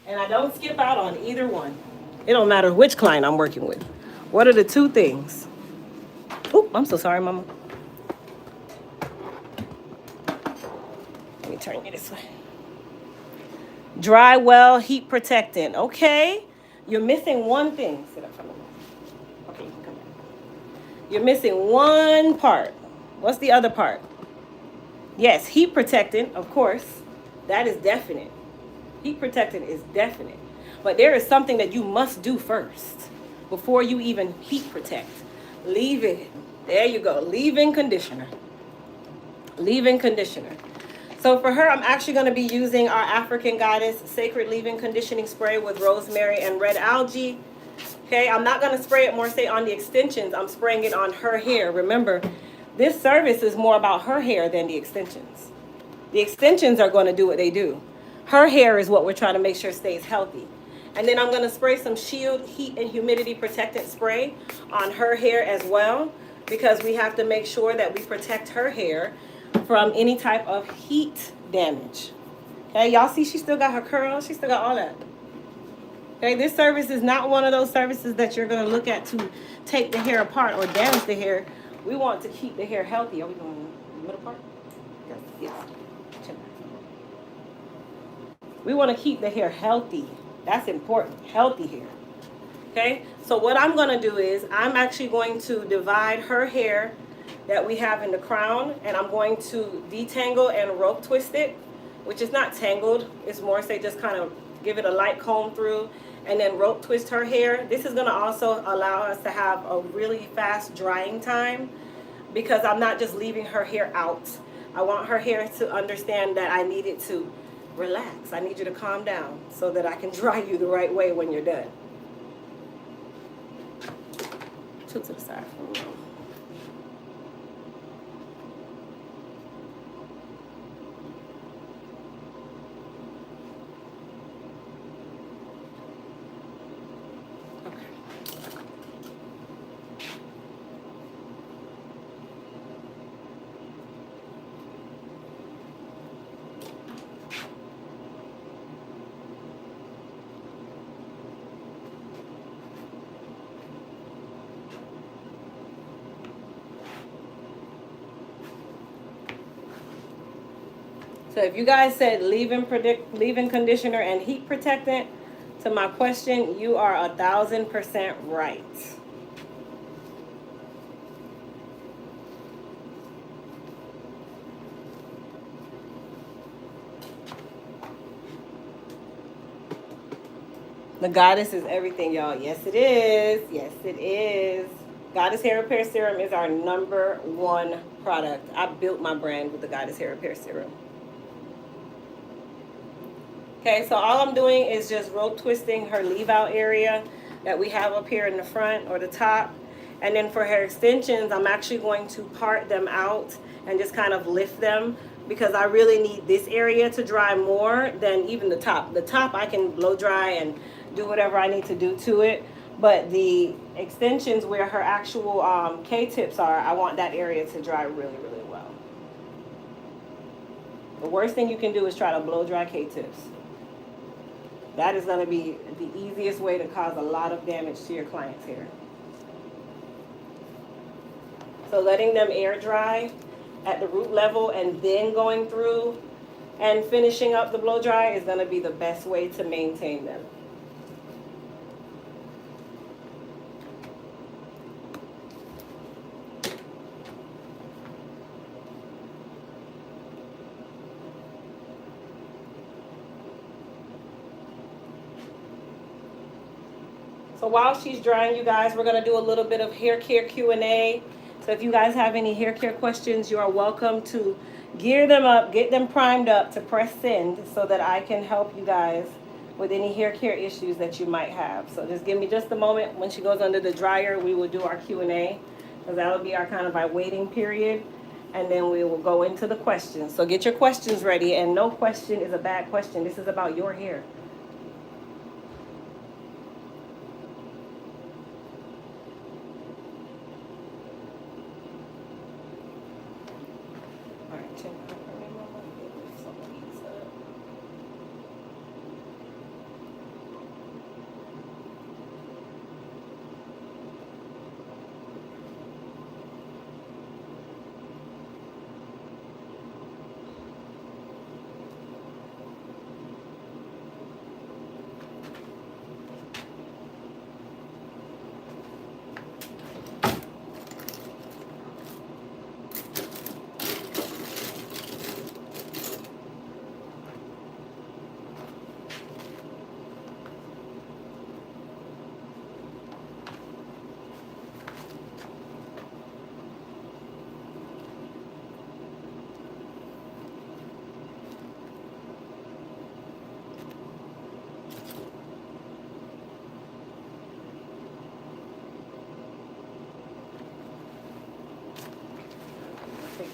And I don't skip out on either one. It don't matter which client I'm working with. What are the 2 things? Oh, I'm so sorry, Mama. Let me turn you this way. Dry well, heat protectant. Okay. You're missing one thing. Sit up for a minute. Okay, you can come back. You're missing one part. What's the other part? Yes, heat protectant, of course. That is definite. Heat protectant is definite. But there is something that you must do first before you even heat protect. Leave-in. There you go. Leave-in conditioner. Leave-in conditioner. So for her, I'm actually going to be using our African Goddess Sacred Leave-In Conditioning Spray with rosemary and red algae. Okay, I'm not going to spray it more, say, on the extensions. I'm spraying it on her hair. Remember, this service is more about her hair than the extensions. The extensions are going to do what they do. Her hair is what we're trying to make sure stays healthy. And then I'm going to spray some Shield Heat and Humidity Protectant Spray on her hair as well, because we have to make sure that we protect her hair from any type of heat damage. Okay, y'all see she still got her curls. She still got all that. Okay, this service is not one of those services that you're going to look at to take the hair apart or damage the hair. We want to keep the hair healthy. Are we going the middle part? Yes. Yes. We want to keep the hair healthy. That's important. Healthy hair. Okay, so what I'm going to do is I'm actually going to divide her hair that we have in the crown, and I'm going to detangle and rope twist it, which is not tangled. It's more, say, just kind of give it a light comb through and then rope twist her hair. This is going to also allow us to have a really fast drying time, because I'm not just leaving her hair out. I want her hair to understand that I need it to relax. I need you to calm down so that I can dry you the right way when you're done. Two to the side. So if you guys said leave-in conditioner and heat protectant to my question, you are 1,000% right. The Goddess is everything, y'all. Yes, it is. Yes, it is. Goddess Hair Repair Serum is our #1 product. I built my brand with the Goddess Hair Repair Serum. Okay, so all I'm doing is just rope twisting her leave out area that we have up here in the front or the top. And then for her extensions, I'm actually going to part them out and just kind of lift them, because I really need this area to dry more than even the top. The top I can blow dry and do whatever I need to do to it. But the extensions where her actual K-tips are, I want that area to dry really, really well. The worst thing you can do is try to blow dry K-tips. That is going to be the easiest way to cause a lot of damage to your client's hair. So letting them air dry at the root level and then going through and finishing up the blow dry is going to be the best way to maintain them. So while she's drying, you guys, we're going to do a little bit of hair care Q&A. So if you guys have any hair care questions, you are welcome to gear them up, get them primed up to press send so that I can help you guys with any hair care issues that you might have. So just give me just a moment. When she goes under the dryer, we will do our Q&A, because that will be our kind of our waiting period. And then we will go into the questions. So get your questions ready. And no question is a bad question. This is about your hair.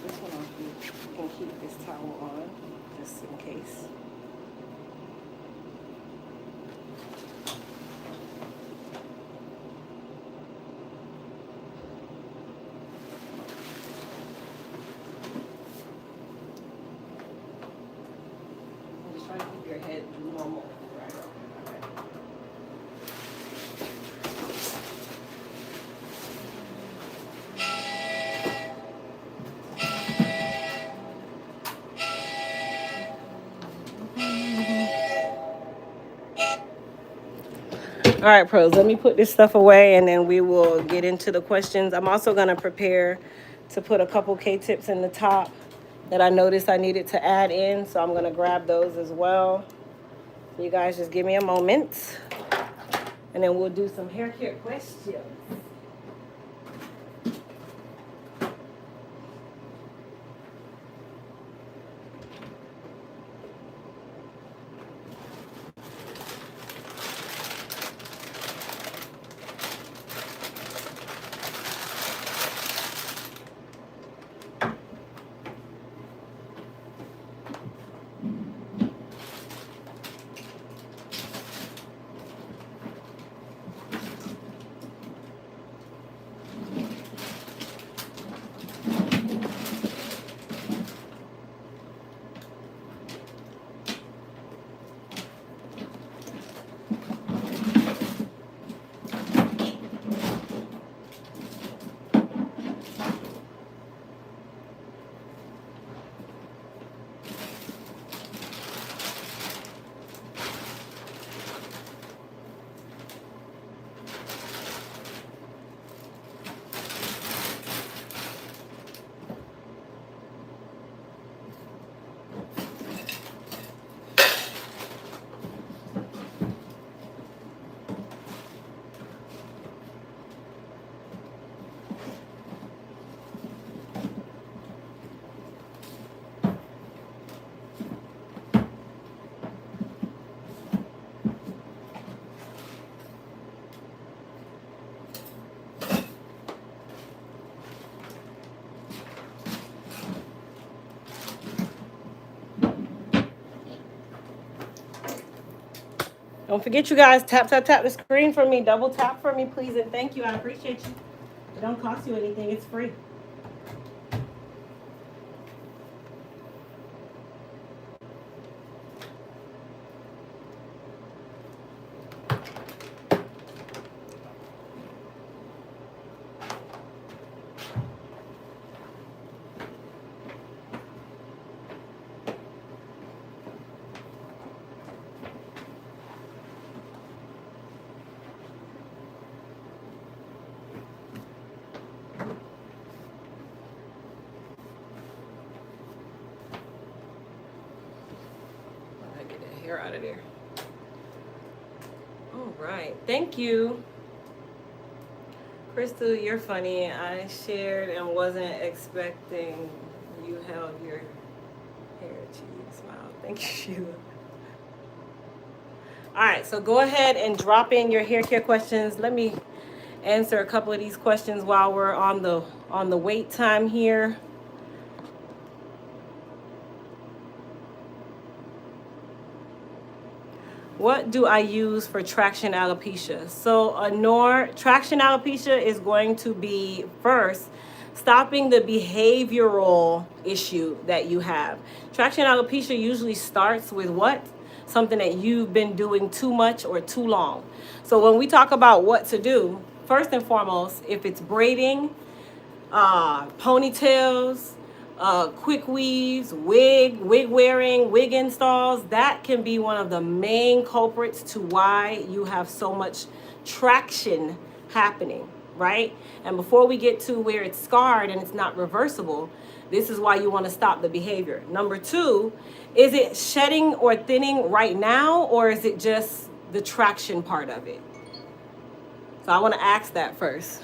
this one off. You can keep this towel on just in case. Just try to keep your head normal. Right. All right, pros, let me put this stuff away and then we will get into the questions. I'm also going to prepare to put a couple K-tips in the top that I noticed I needed to add in. So I'm going to grab those as well. You guys just give me a moment and then we'll do some hair care questions. Don't forget, you guys, tap, tap, tap the screen for me. Double tap for me, please, and thank you. I appreciate you. It don't cost you anything. It's free. I get that hair out of there. All right. Thank you. Crystal, you're funny. I shared and wasn't expecting you held your hair. Cheese. Smile. Thank you, Sheila. All right. So go ahead and drop in your hair care questions. Let me answer a couple of these questions while we're on the wait time here. What do I use for traction alopecia? So, traction alopecia is going to be first stopping the behavioral issue that you have. Traction alopecia usually starts with what? Something that you've been doing too much or too long. So, when we talk about what to do, first and foremost, if it's braiding, ponytails, quick weaves, wig wearing, wig installs, that can be one of the main culprits to why you have so much traction happening, right? And before we get to where it's scarred and it's not reversible, this is why you want to stop the behavior. Number two, is it shedding or thinning right now, or is it just the traction part of it? So I want to ask that first.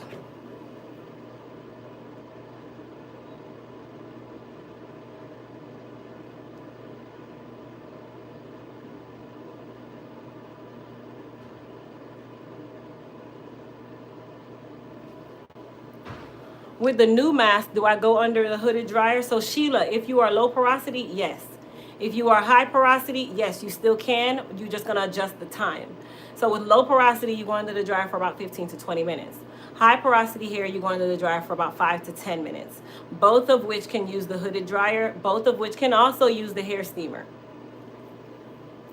With the new mask, do I go under the hooded dryer? So Sheila, if you are low porosity, yes. If you are high porosity, yes, you still can. You're just gonna adjust the time. So with low porosity, you go under the dryer for about 15 to 20 minutes. High porosity hair, you go under the dryer for about 5 to 10 minutes. Both of which can use the hooded dryer, both of which can also use the hair steamer.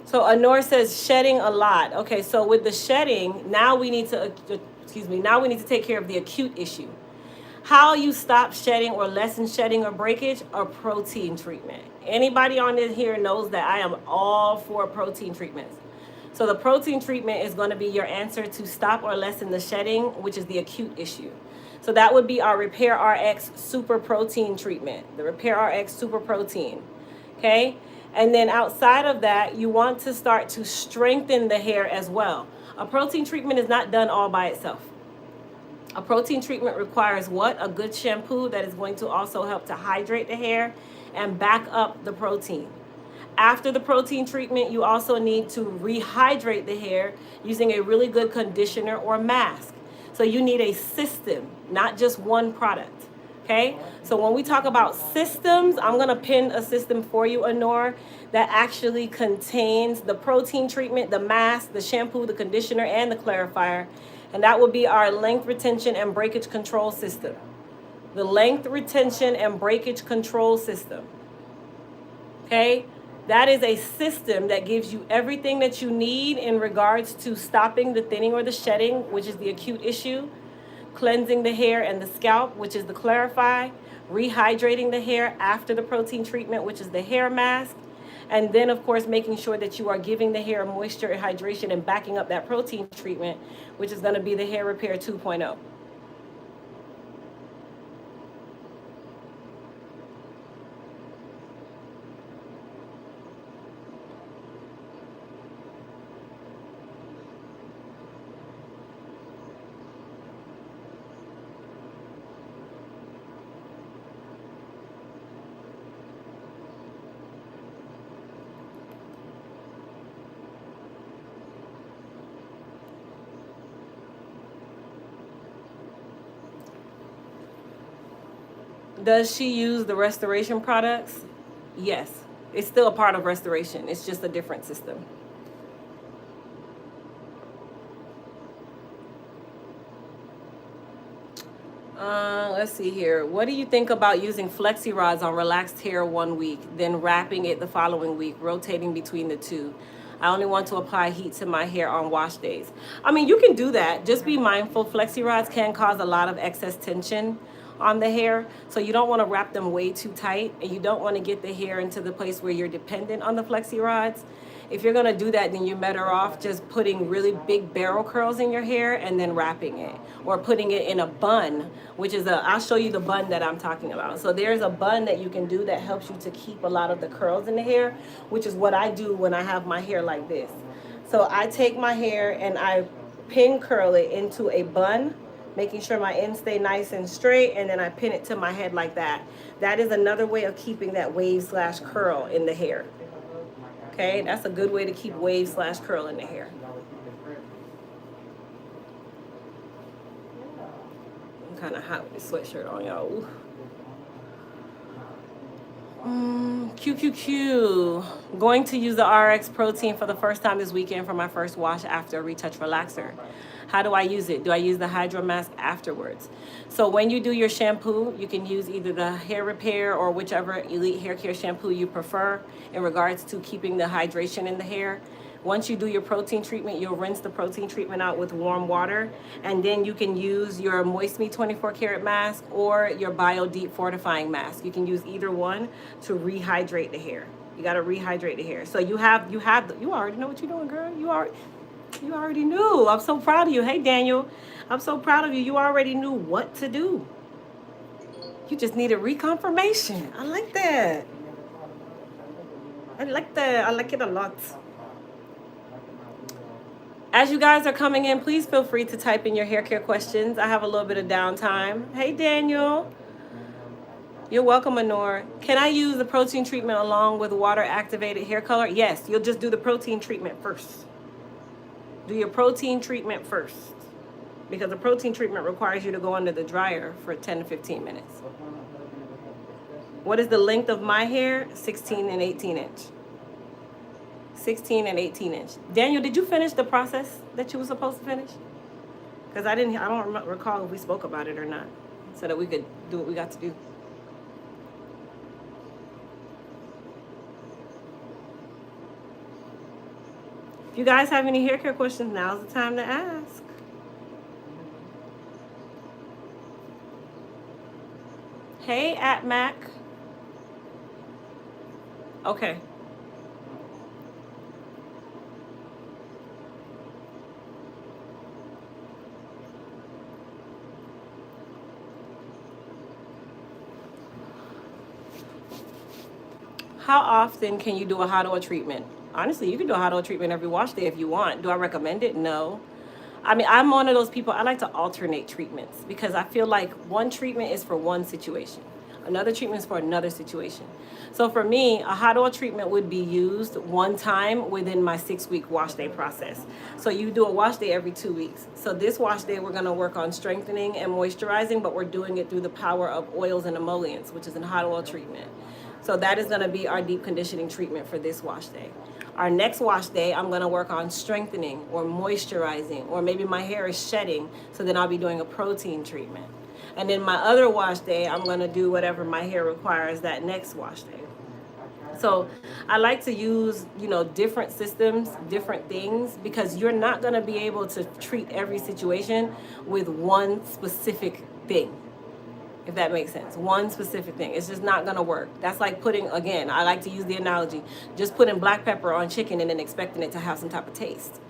So Honor says shedding a lot. Okay, so with the shedding, now we need to, now we need to take care of the acute issue. How you stop shedding or lessen shedding or breakage? A protein treatment. Anybody on this here knows that I am all for protein treatments. So the protein treatment is going to be your answer to stop or lessen the shedding, which is the acute issue. So that would be our Repair RX Super Protein treatment, the Repair RX Super Protein. Okay? And then outside of that, you want to start to strengthen the hair as well. A protein treatment is not done all by itself. A protein treatment requires what? A good shampoo that is going to also help to hydrate the hair and back up the protein. After the protein treatment, you also need to rehydrate the hair using a really good conditioner or mask. So you need a system, not just one product. Okay? So when we talk about systems, I'm going to pin a system for you, Honor, that actually contains the protein treatment, the mask, the shampoo, the conditioner, and the clarifier. And that will be our length retention and breakage control system. The length retention and breakage control system. Okay? That is a system that gives you everything that you need in regards to stopping the thinning or the shedding, which is the acute issue, cleansing the hair and the scalp, which is the clarify, rehydrating the hair after the protein treatment, which is the hair mask, and then, of course, making sure that you are giving the hair moisture and hydration and backing up that protein treatment, which is going to be the Hair Repair 2.0. Does she use the restoration products? Yes. It's still a part of restoration. It's just a different system. Let's see here. What do you think about using flexi rods on relaxed hair 1 week, then wrapping it the following week, rotating between the two? I only want to apply heat to my hair on wash days. I mean, you can do that. Just be mindful. Flexi rods can cause a lot of excess tension on the hair. So you don't want to wrap them way too tight, and you don't want to get the hair into the place where you're dependent on the flexi rods. If you're going to do that, then you're better off just putting really big barrel curls in your hair and then wrapping it, or putting it in a bun, which is I'll show you the bun that I'm talking about. So there's a bun that you can do that helps you to keep a lot of the curls in the hair, which is what I do when I have my hair like this. So I take my hair and I pin curl it into a bun, making sure my ends stay nice and straight, and then I pin it to my head like that. That is another way of keeping that wave/curl in the hair. Okay, that's a good way to keep wave/curl in the hair. I'm kind of hot with this sweatshirt on, y'all. QQQ. Going to use the RX protein for the first time this weekend for my first wash after a retouch relaxer. How do I use it? Do I use the hydro mask afterwards? So when you do your shampoo, you can use either the Hair Repair or whichever Elite Hair Care shampoo you prefer in regards to keeping the hydration in the hair. Once you do your protein treatment, you'll rinse the protein treatment out with warm water, and then you can use your Moist Me 24 karat mask or your Bio Deep Fortifying mask. You can use either one to rehydrate the hair. You got to rehydrate the hair. So you already know what you're doing, girl. You already knew. I'm so proud of you. Hey, Daniel. I'm so proud of you. You already knew what to do. You just needed reconfirmation. I like that. I like that. I like it a lot. As you guys are coming in, please feel free to type in your hair care questions. I have a little bit of downtime. Hey, Daniel. You're welcome, Honor. Can I use the protein treatment along with water-activated hair color? Yes, you'll just do the protein treatment first. Do your protein treatment first. because the protein treatment requires you to go under the dryer for 10 to 15 minutes. What is the length of my hair? 16 and 18 inch. 16 and 18 inch. Daniel, did you finish the process that you were supposed to finish? Because I don't recall if we spoke about it or not, so that we could do what we got to do. If you guys have any hair care questions, now's the time to ask. Hey, at Mac. Okay. How often can you do a hot oil treatment? Honestly, you can do a hot oil treatment every wash day if you want. Do I recommend it? No. I mean, I'm one of those people, I like to alternate treatments because I feel like one treatment is for one situation. Another treatment is for another situation. So for me, a hot oil treatment would be used one time within my 6-week wash day process. So you do a wash day every 2 weeks. So this wash day, we're gonna work on strengthening and moisturizing, but we're doing it through the power of oils and emollients, which is a hot oil treatment. So that is gonna be our deep conditioning treatment for this wash day. Our next wash day, I'm gonna work on strengthening or moisturizing, or maybe my hair is shedding, so then I'll be doing a protein treatment. And then my other wash day, I'm gonna do whatever my hair requires that next wash day. So I like to use, different systems, different things, because you're not gonna be able to treat every situation with one specific thing. If that makes sense. One specific thing. It's just not gonna work. That's like putting, again, I like to use the analogy, just putting black pepper on chicken and then expecting it to have some type of taste.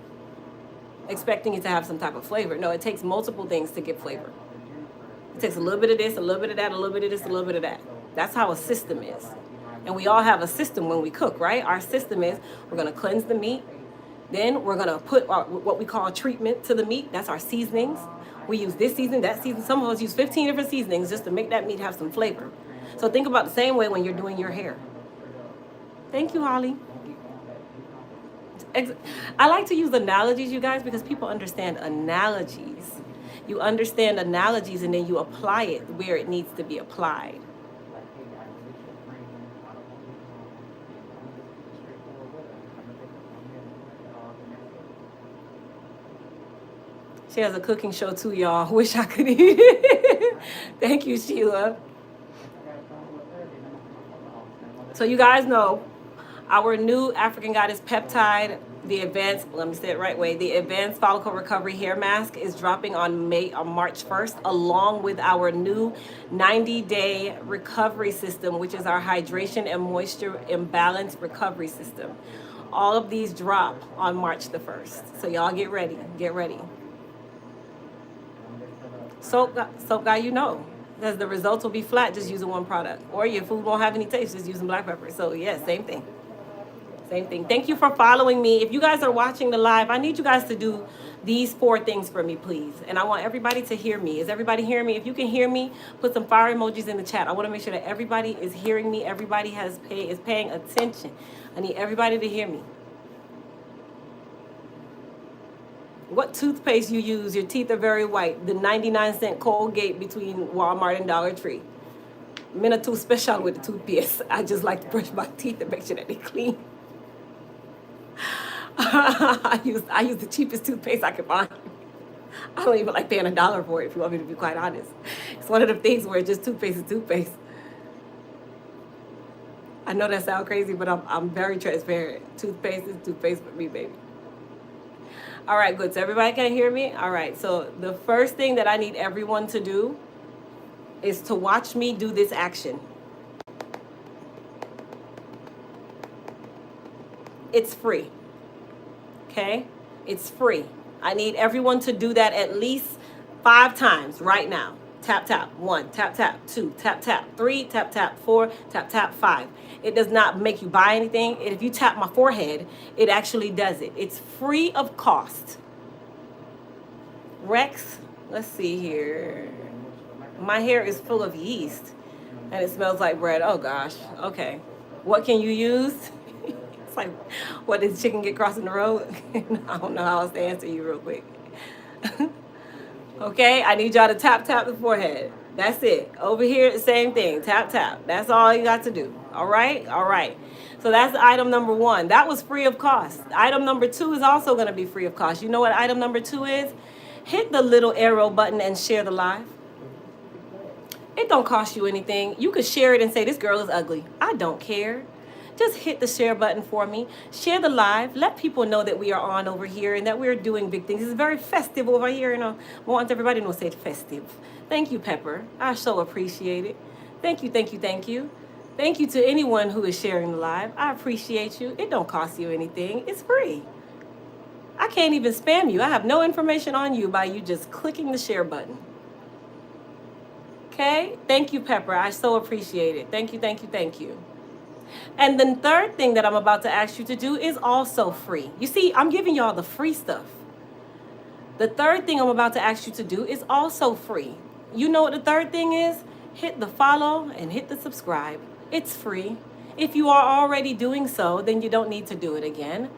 Expecting it to have some type of flavor. No, it takes multiple things to get flavor. It takes a little bit of this, a little bit of that, a little bit of this, a little bit of that. That's how a system is. And we all have a system when we cook, right? Our system is, we're gonna cleanse the meat. Then we're gonna put what we call treatment to the meat. That's our seasonings. We use this season, that season. Some of us use 15 different seasonings just to make that meat have some flavor. So think about the same way when you're doing your hair. Thank you, Holly. I like to use analogies, you guys, because people understand analogies. You understand analogies and then you apply it where it needs to be applied. She has a cooking show too, y'all. Wish I could eat it. Thank you, Sheila. So you guys know our new African Goddess Peptide, the advanced, let me say it right way, the advanced follicle recovery hair mask is dropping on March 1st, along with our new 90-day recovery system, which is our hydration and moisture imbalance recovery system. All of these drop on March the 1st. So y'all get ready, get ready. Soap guy, because the results will be flat just using one product, or your food won't have any taste just using black pepper. So yeah, same thing. Thank you for following me. If you guys are watching the live, I need you guys to do these 4 things for me, please. And I want everybody to hear me. Is everybody hearing me? If you can hear me, put some fire emojis in the chat. I want to make sure that everybody is hearing me. Everybody is paying attention. I need everybody to hear me. What toothpaste you use? Your teeth are very white. The 99-cent Colgate between Walmart and Dollar Tree. I'm not too special with the toothpaste. I just like to brush my teeth and make sure that they're clean. I use the cheapest toothpaste I can find. I don't even like paying $1 for it, if you want me to be quite honest. It's one of the things where just toothpaste is toothpaste. I know that sounds crazy, but I'm very transparent. Toothpaste is toothpaste for me, baby. All right, good. So everybody can hear me? All right, so the first thing that I need everyone to do is to watch me do this action. It's free, okay? It's free. I need everyone to do that at least 5 times right now. Tap, tap, 1, tap, tap, 2, tap, tap, 3, tap, tap, 4, tap, tap, 5. It does not make you buy anything. If you tap my forehead, it actually does it. It's free of cost. Rex, let's see here. My hair is full of yeast and it smells like bread. Oh gosh, okay. What can you use? It's like, what, did the chicken get crossing the road? I don't know how else to answer you real quick. Okay, I need y'all to tap the forehead. That's it. Over here, the same thing. Tap tap. That's all you got to do. All right, all right. So that's item number one. That was free of cost. Item number two is also going to be free of cost. You know what item number two is? Hit the little arrow button and share the live. It don't cost you anything. You could share it and say, this girl is ugly. I don't care. Just hit the share button for me. Share the live. Let people know that we are on over here and that we're doing big things. It's very festive over here. I want everybody to say it's festive. Thank you, Pepper. I so appreciate it. Thank you, thank you, thank you. Thank you to anyone who is sharing the live. I appreciate you. It don't cost you anything. It's free. I can't even spam you. I have no information on you by you just clicking the share button. Okay? Thank you, Pepper. I so appreciate it. Thank you, thank you, thank you. And the third thing that I'm about to ask you to do is also free. You see, I'm giving y'all the free stuff. The third thing I'm about to ask you to do is also free. You know what the third thing is? Hit the follow and hit the subscribe. It's free. If you are already doing so, then you don't need to do it again.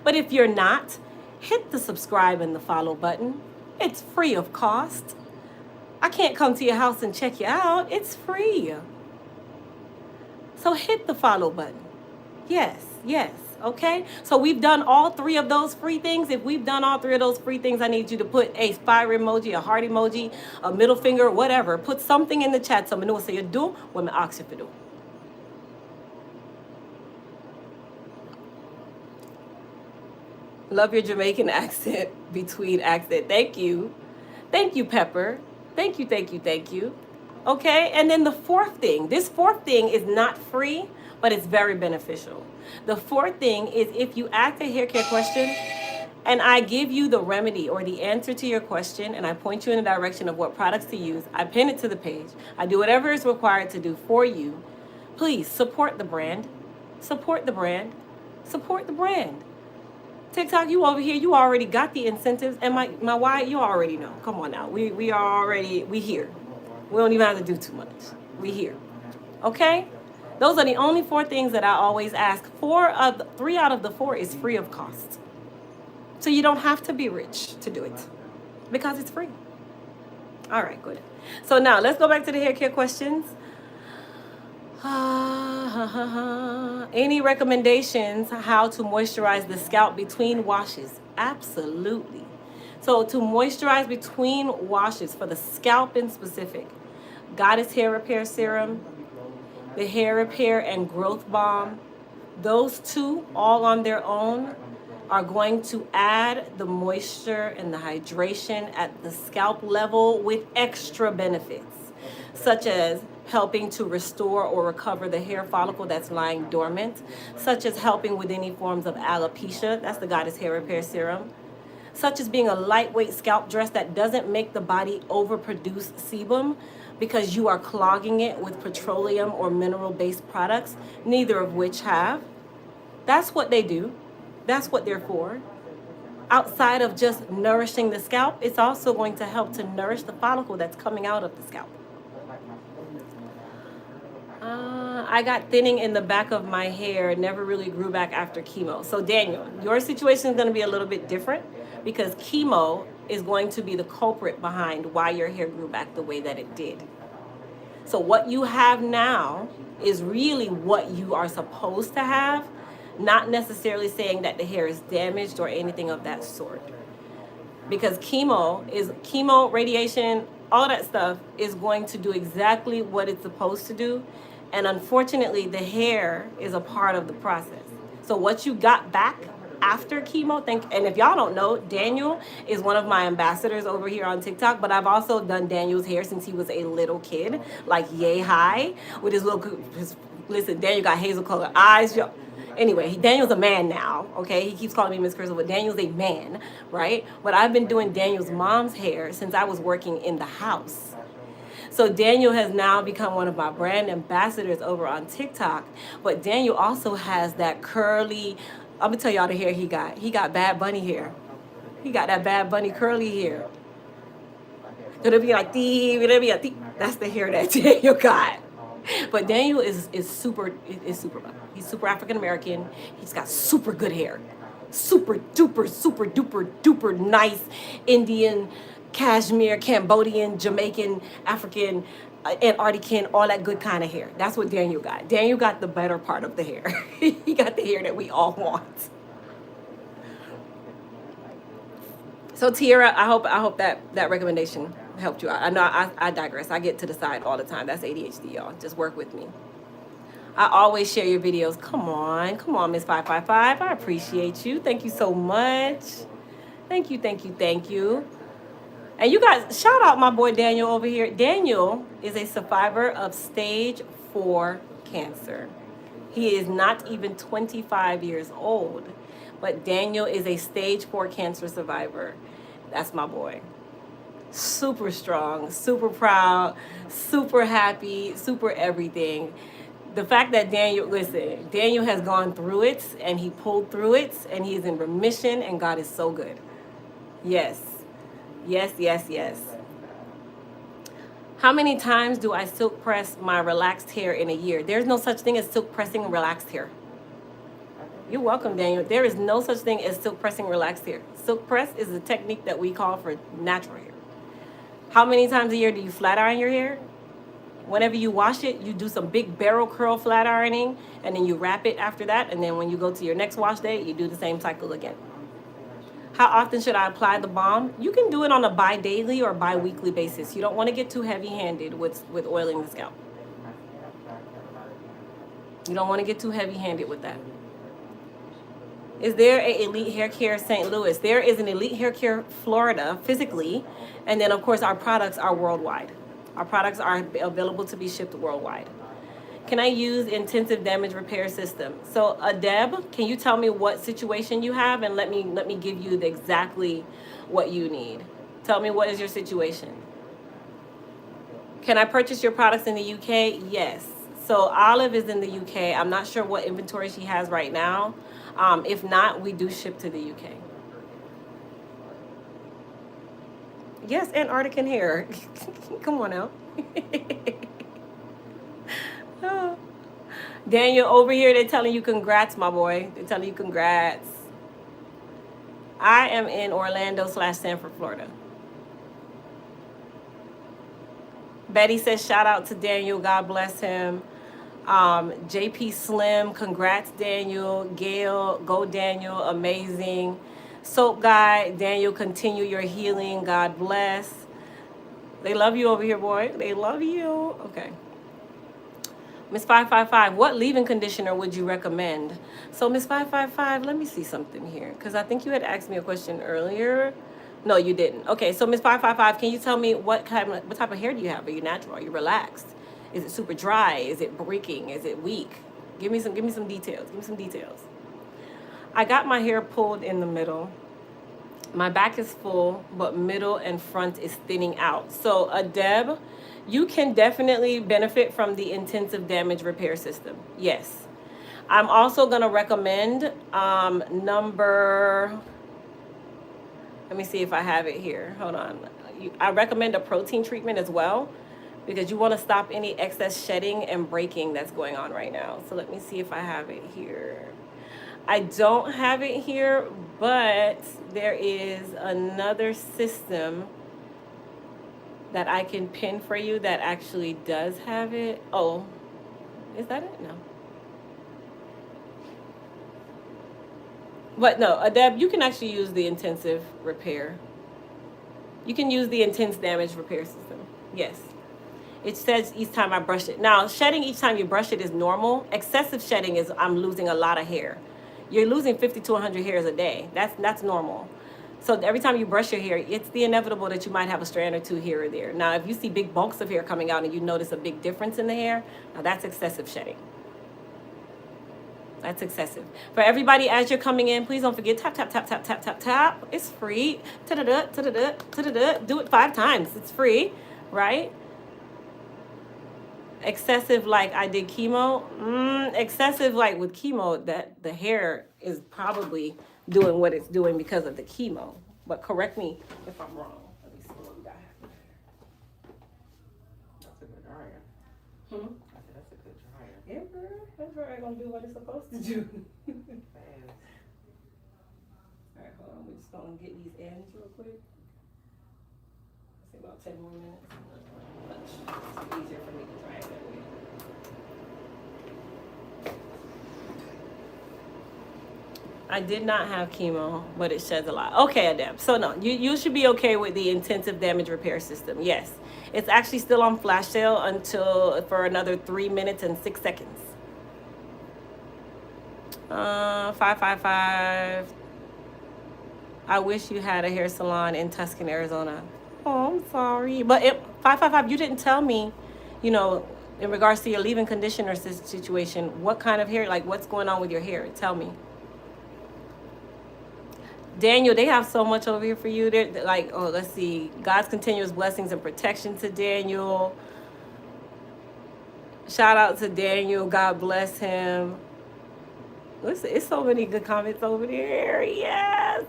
But if you're not, hit the subscribe and the follow button. It's free of cost. I can't come to your house and check you out. It's free. So hit the follow button. Yes, yes, okay? So we've done all three of those free things. If we've done all three of those free things, I need you to put a fire emoji, a heart emoji, a middle finger, whatever. Put something in the chat. So I know what you do, what I ask you to do. Love your Jamaican accent, between accent. Thank you. Thank you, Pepper. Thank you, thank you, thank you. Okay, and then the fourth thing. This fourth thing is not free, but it's very beneficial. The fourth thing is if you ask a hair care question and I give you the remedy or the answer to your question and I point you in the direction of what products to use, I pin it to the page. I do whatever is required to do for you. Please support the brand. Support the brand. Support the brand. TikTok, you over here, you already got the incentives, and my why, you already know. Come on now, we here. We don't even have to do too much. We here, okay? Those are the only four things that I always ask. Three out of the four is free of cost, so you don't have to be rich to do it because it's free. All right, good. So now let's go back to the hair care questions. Any recommendations how to moisturize the scalp between washes? Absolutely. So to moisturize between washes for the scalp in specific, Goddess Hair Repair Serum, the Hair Repair and Growth Balm, those two all on their own are going to add the moisture and the hydration at the scalp level with extra benefits, such as helping to restore or recover the hair follicle that's lying dormant, such as helping with any forms of alopecia, that's the Goddess Hair Repair Serum, such as being a lightweight scalp dress that doesn't make the body overproduce sebum because you are clogging it with petroleum or mineral-based products, neither of which have. That's what they do. That's what they're for. Outside of just nourishing the scalp, it's also going to help to nourish the follicle that's coming out of the scalp. I got thinning in the back of my hair. It never really grew back after chemo. So Daniel, your situation is going to be a little bit different because chemo is going to be the culprit behind why your hair grew back the way that it did. So what you have now is really what you are supposed to have, not necessarily saying that the hair is damaged or anything of that sort. Because chemo, radiation, all that stuff is going to do exactly what it's supposed to do. And unfortunately, the hair is a part of the process. So what you got back after chemo, and if y'all don't know, Daniel is one of my ambassadors over here on TikTok, but I've also done Daniel's hair since he was a little kid, like yay high, with listen, Daniel got hazel color eyes. Anyway, Daniel's a man now, okay? He keeps calling me Miss Crystal, but Daniel's a man, right? But I've been doing Daniel's mom's hair since I was working in the house. So Daniel has now become one of my brand ambassadors over on TikTok. But Daniel also has that curly, I'm gonna tell y'all the hair he got. He got Bad Bunny hair. He got that Bad Bunny curly hair. It'll be like, that's the hair that Daniel got. But Daniel is super black. He's super African American. He's got super good hair. Super duper, super duper, duper nice Indian Cashmere, Cambodian, Jamaican, African, Antarctican, all that good kind of hair. That's what Daniel got. Daniel got the better part of the hair. He got the hair that we all want. So Tiara, I hope that recommendation helped you out. I know I digress. I get to the side all the time. That's ADHD, y'all. Just work with me. I always share your videos. Come on, Miss 555. I appreciate you. Thank you so much. Thank you, thank you, thank you. And you guys, shout out my boy Daniel over here. Daniel is a survivor of stage 4 cancer. He is not even 25 years old, but Daniel is a stage 4 cancer survivor. That's my boy. Super strong, super proud, super happy, super everything. The fact that Daniel has gone through it and he pulled through it and he's in remission and God is so good. Yes. Yes, yes, yes. How many times do I silk press my relaxed hair in a year? There's no such thing as silk pressing relaxed hair. You're welcome, Daniel. There is no such thing as silk pressing relaxed hair. Silk press is a technique that we call for natural hair. How many times a year do you flat iron your hair? Whenever you wash it, you do some big barrel curl flat ironing, and then you wrap it after that, and then when you go to your next wash day, you do the same cycle again. How often should I apply the balm? You can do it on a bi-daily or bi-weekly basis. You don't want to get too heavy-handed with oiling the scalp. You don't want to get too heavy-handed with that. Is there an Elite Hair Care St. Louis? There is an Elite Hair Care Florida physically, and then of course our products are worldwide. Our products are available to be shipped worldwide. Can I use intensive damage repair system? So Deb, can you tell me what situation you have and let me give you exactly what you need. Tell me, what is your situation? Can I purchase your products in the UK? Yes. So Olive is in the UK. I'm not sure what inventory she has right now. If not, we do ship to the UK. Yes, Antarctican hair. Come on out. Oh. Daniel, over here, they're telling you congrats, my boy. They're telling you congrats. I am in Orlando/Sanford, Florida. Betty says, shout out to Daniel. God bless him. JP Slim, congrats, Daniel. Gail, go, Daniel. Amazing. Soap Guy, Daniel, continue your healing. God bless. They love you over here, boy. They love you. Okay. Miss 555, what leave-in conditioner would you recommend? So Miss 555, let me see something here, because I think you had asked me a question earlier. No, you didn't. Okay, so Miss 555, can you tell me what type of hair do you have? Are you natural? Are you relaxed? Is it super dry? Is it breaking? Is it weak? Give me some details. Give me some details. I got my hair pulled in the middle. My back is full, but middle and front is thinning out. So Deb, you can definitely benefit from the intensive damage repair system. Yes. I'm also going to recommend let me see if I have it here. Hold on. I recommend a protein treatment as well, because you want to stop any excess shedding and breaking that's going on right now. So let me see if I have it here. I don't have it here, but there is another system that I can pin for you that actually does have it. Oh, is that it? No. But no, Deb, you can actually use the intensive repair. You can use the intense damage repair system. Yes. It says each time I brush it. Now, shedding each time you brush it is normal. Excessive shedding is I'm losing a lot of hair. You're losing 50 to 100 hairs a day. That's normal. So every time you brush your hair, it's the inevitable that you might have a strand or two here or there. Now, if you see big bulks of hair coming out and you notice a big difference in the hair, now that's excessive shedding. That's excessive. For everybody, as you're coming in, please don't forget, tap, tap, tap, tap, tap, tap, tap. It's free. Ta-da-da, ta-da-da, ta-da-da. Do it 5 times. It's free, right? Excessive like I did chemo. Excessive like with chemo, that the hair is probably doing what it's doing because of the chemo. But correct me if I'm wrong. Let me see what we got here. That's a good dryer. I said that's a good dryer. Yeah, girl. That dryer gonna do what it's supposed to do. Alright, hold on. We're just gonna get these ends real quick. about 10 more minutes. Much. It's easier for me to dry it that way. I did not have chemo, but it sheds a lot. Okay, Adeb. So no, you should be okay with the intensive damage repair system. Yes. It's actually still on flash sale until for another 3 minutes and 6 seconds. 555. I wish you had a hair salon in Tuscan, Arizona. Oh, I'm sorry. But 555, you didn't tell me, in regards to your leave-in conditioner situation, what kind of hair, like what's going on with your hair? Tell me. Daniel, they have so much over here for you. They're like, oh, let's see. God's continuous blessings and protection to Daniel. Shout out to Daniel. God bless him. Listen, it's so many good comments over there. Yes.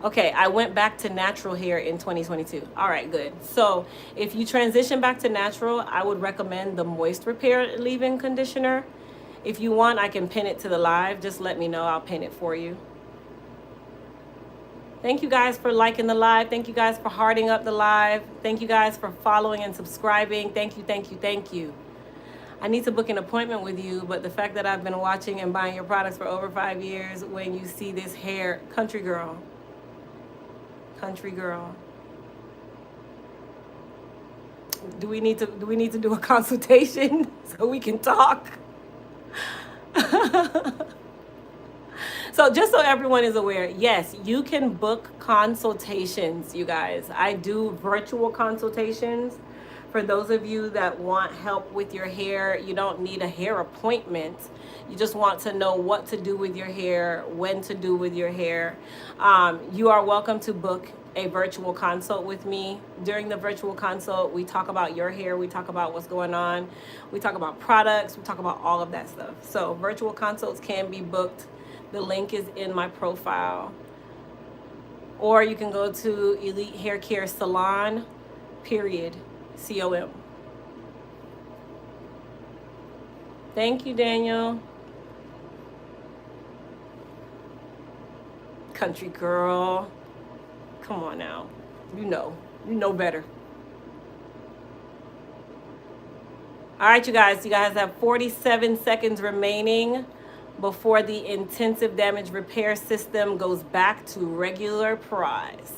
Okay, I went back to natural hair in 2022. All right, good. So if you transition back to natural, I would recommend the Moist Repair leave-in conditioner. If you want, I can pin it to the live. Just let me know. I'll pin it for you. Thank you guys for liking the live. Thank you guys for hearting up the live. Thank you guys for following and subscribing. Thank you, thank you, thank you. I need to book an appointment with you, but the fact that I've been watching and buying your products for over 5 years, when you see this hair, country girl. Country girl. Do we need to do a consultation so we can talk? So just so everyone is aware, yes, you can book consultations, you guys. I do virtual consultations. For those of you that want help with your hair, you don't need a hair appointment. You just want to know what to do with your hair, when to do with your hair. You are welcome to book a virtual consult with me. During the virtual consult, we talk about your hair, we talk about what's going on, we talk about products, we talk about all of that stuff. So virtual consults can be booked. The link is in my profile. Or you can go to Elite Hair Care Salon, .com. Thank you, Daniel. Country girl. Come on now. You know better. All right, you guys have 47 seconds remaining before the intensive damage repair system goes back to regular price.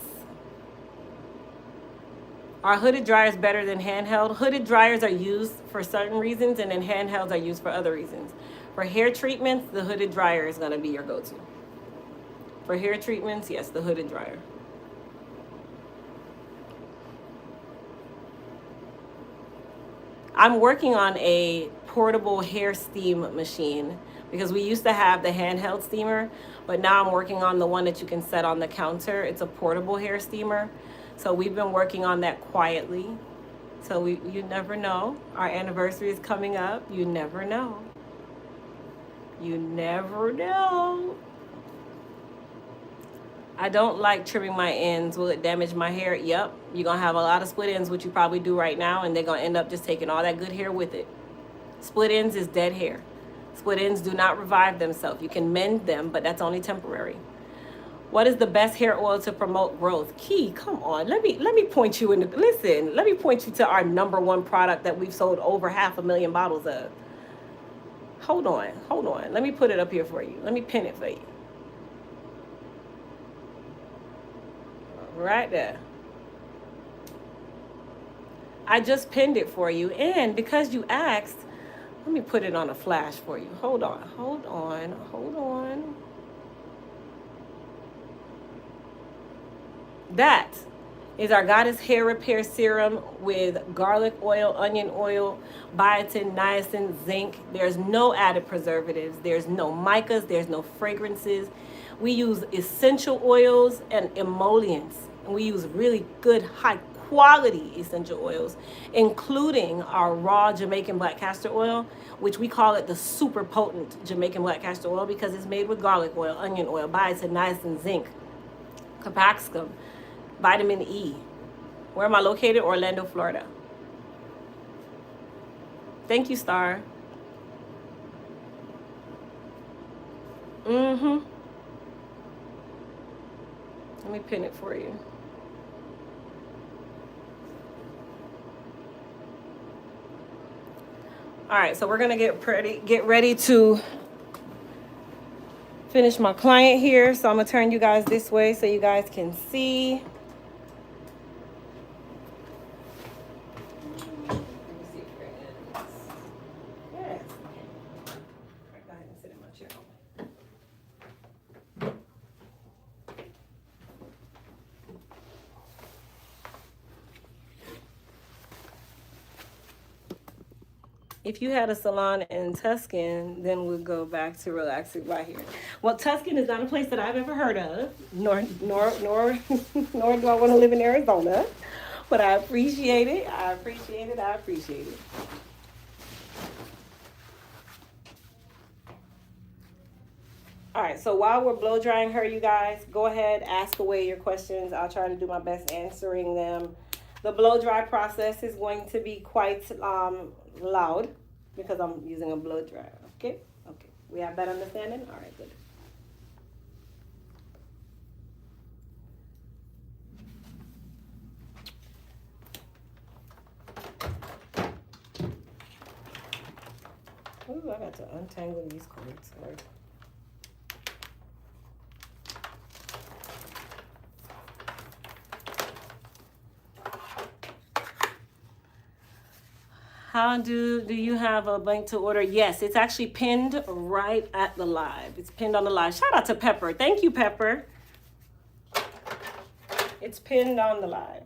Are hooded dryers better than handheld? Hooded dryers are used for certain reasons, and then handhelds are used for other reasons. For hair treatments, the hooded dryer is going to be your go-to. For hair treatments, yes, the hooded dryer. I'm working on a portable hair steam machine because we used to have the handheld steamer, but now I'm working on the one that you can set on the counter. It's a portable hair steamer. So we've been working on that quietly. So you never know. Our anniversary is coming up. You never know. You never know. I don't like trimming my ends. Will it damage my hair? Yep. You're going to have a lot of split ends, which you probably do right now, and they're going to end up just taking all that good hair with it. Split ends is dead hair. Split ends do not revive themselves. You can mend them, but that's only temporary. What is the best hair oil to promote growth? Key, come on. Let me point you let me point you to our #1 product that we've sold over 500,000 bottles of. Hold on. Let me put it up here for you. Let me pin it for you. Right there. I just pinned it for you, and because you asked, let me put it on a flash for you. Hold on. That is our Goddess Hair Repair Serum with garlic oil, onion oil, biotin, niacin, zinc. There's no added preservatives. There's no micas. There's no fragrances. We use essential oils and emollients. And we use really good, high quality essential oils, including our raw Jamaican black castor oil, which we call it the super potent Jamaican black castor oil because it's made with garlic oil, onion oil, biotin, niacin, zinc, capsicum, vitamin E. Where am I located? Orlando, Florida. Thank you, Star. Let me pin it for you. All right, so we're gonna get ready to finish my client here. So I'm gonna turn you guys this way so you guys can see. Let me see if your ends. Yes. Okay. All right, go ahead and sit in my chair. If you had a salon in Tuscan, then we'll go back to relaxing right here. Well, Tuscan is not a place that I've ever heard of, nor nor do I want to live in Arizona. But I appreciate it. I appreciate it. I appreciate it. All right, so while we're blow drying her, you guys, go ahead, ask away your questions. I'll try to do my best answering them. The blow dry process is going to be quite loud because I'm using a blow dryer. Okay? Okay. We have that understanding? All right, good. Ooh, I got to untangle these cords. Lord. How do you have a link to order? Yes, it's actually pinned right at the live. It's pinned on the live. Shout out to Pepper. Thank you, Pepper. It's pinned on the live.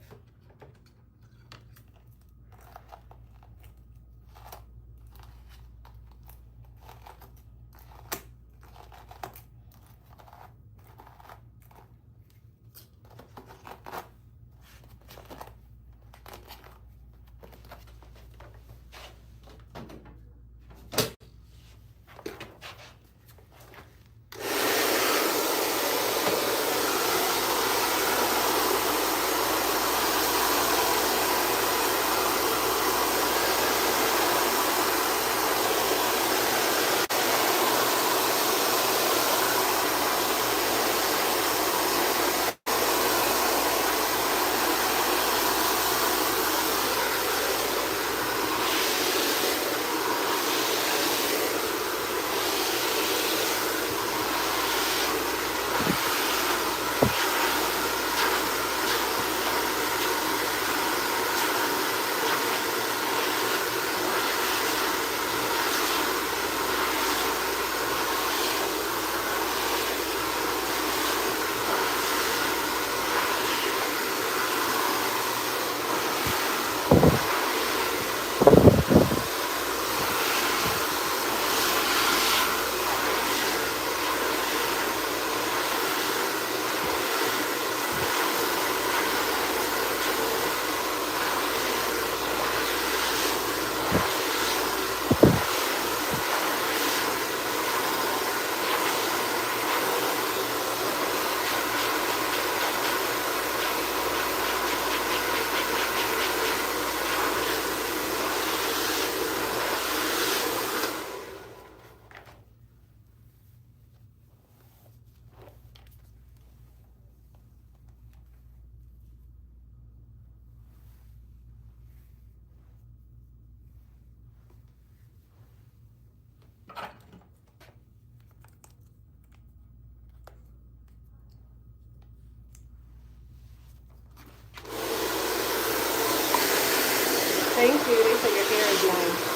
Thank you. They say your hair is nice.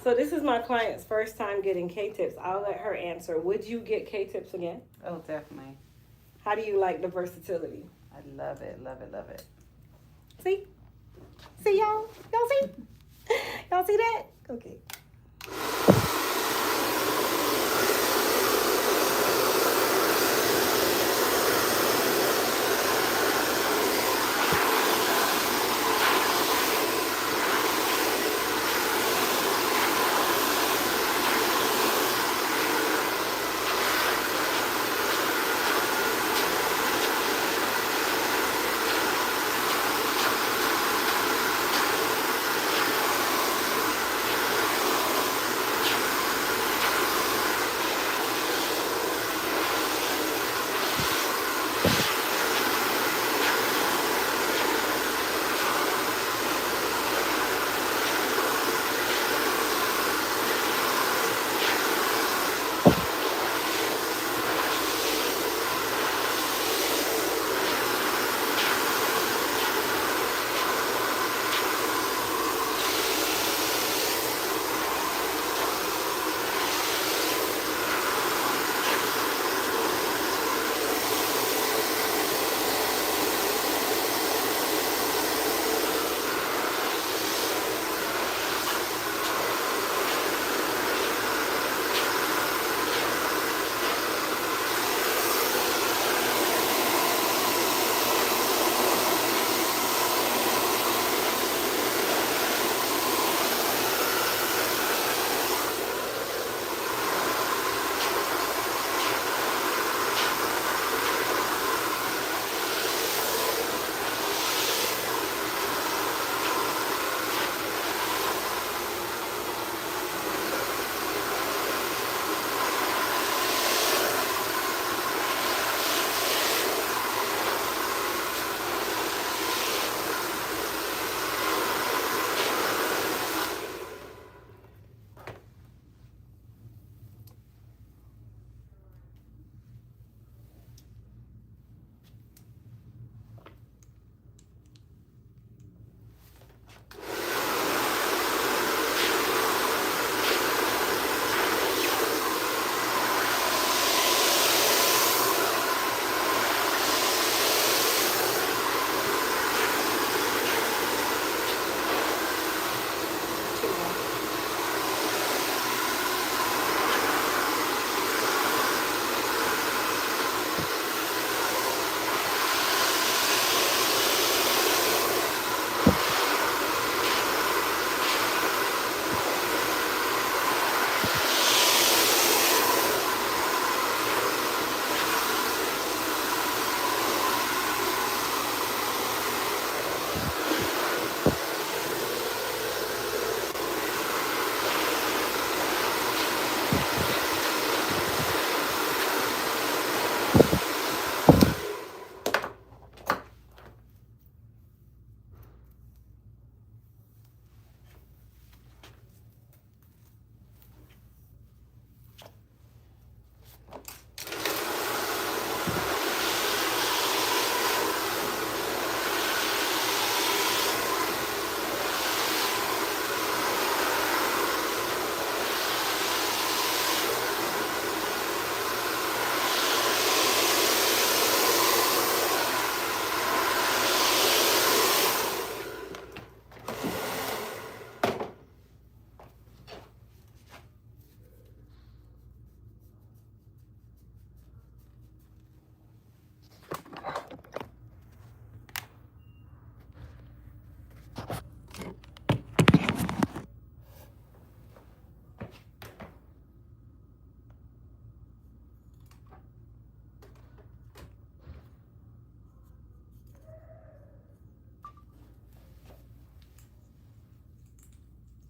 So this is my client's first time getting K-tips. I'll let her answer. Would you get K-tips again? Oh, definitely. How do you like the versatility? I love it, love it, love it. See? See, y'all? Y'all see? Y'all see that? Okay.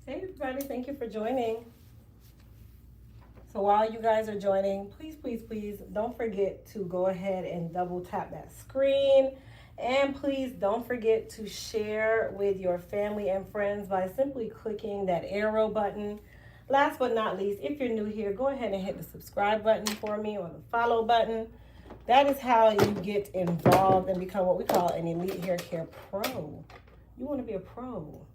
Hey everybody, thank you for joining. So while you guys are joining, please don't forget to go ahead and double tap that screen. And please don't forget to share with your family and friends by simply clicking that arrow button. Last but not least, if you're new here, go ahead and hit the subscribe button for me or the follow button. That is how you get involved and become what we call an elite hair care pro. You want to be a pro.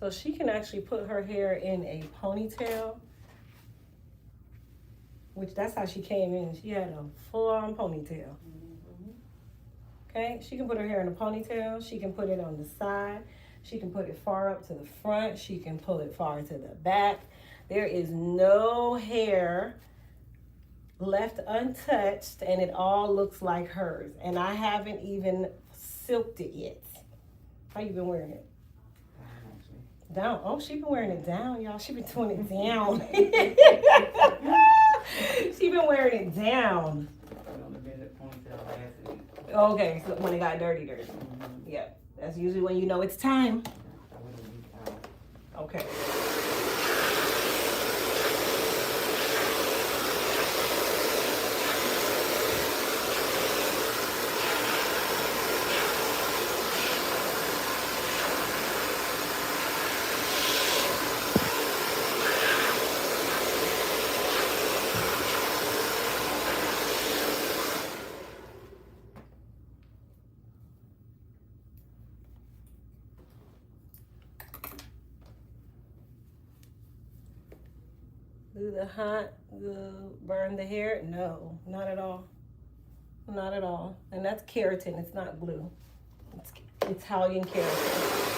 So she can actually put her hair in a ponytail, which that's how she came in. She had a full-on ponytail. Okay, she can put her hair in a ponytail. She can put it on the side. She can put it far up to the front. She can pull it far to the back. There is no hair left untouched, and it all looks like hers. And I haven't even silked it yet. How you been wearing it? Down. Oh, she been wearing it down, y'all. She been doing it down. She been wearing it down. Okay, so when it got dirty. Yeah, that's usually when you know it's time. Okay. Do the hot burn the hair? No, not at all. Not at all. And that's keratin. It's not glue. It's Italian keratin.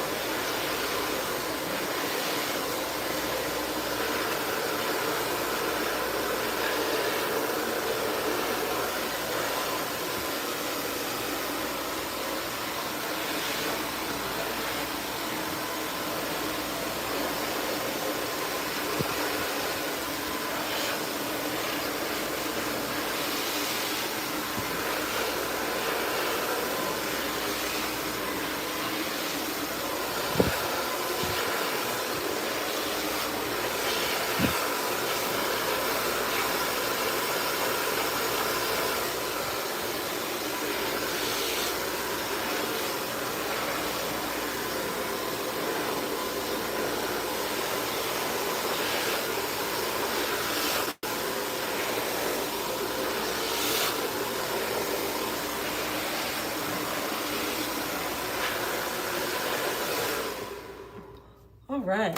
All right.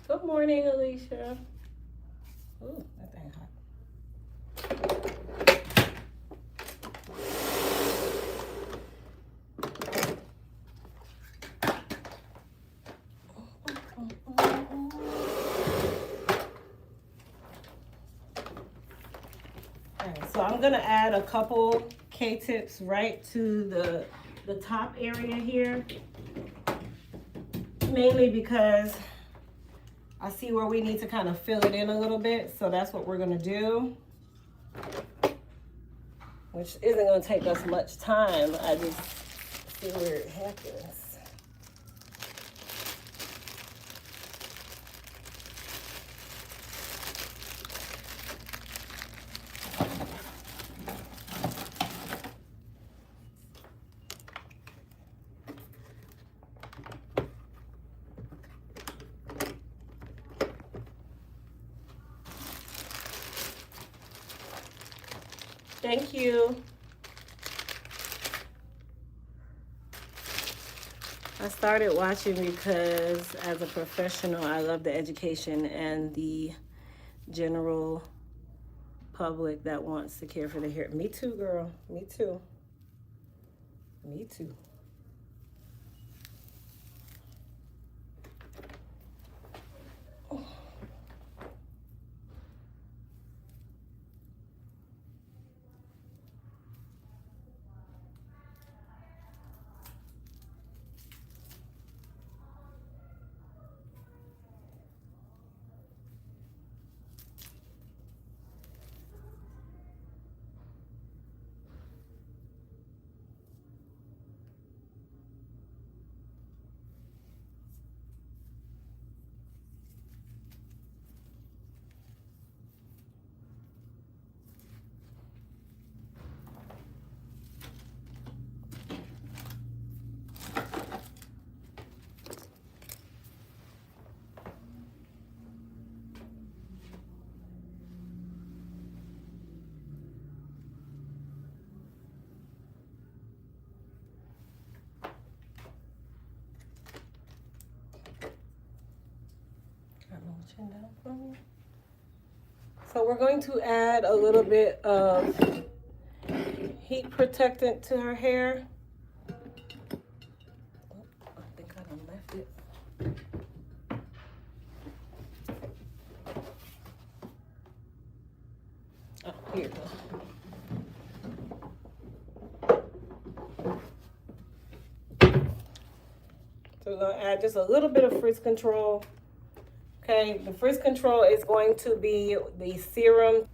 Good morning, Alicia. Ooh, that thing hot. All right, so I'm gonna add a couple K-tips right to the top area here, mainly because I see where we need to kind of fill it in a little bit, so that's what we're gonna do, which isn't gonna take us much time. I just see where it happens. Thank you. I started watching because as a professional, I love the education and the general public that wants to care for their hair. Me too, girl. Me too. Me too. chin down for me. So we're going to add a little bit of heat protectant to her hair. Oh, I think I done left it. Oh, here it goes. So we're going to add just a little bit of frizz control. Okay, the frizz control is going to be the serum.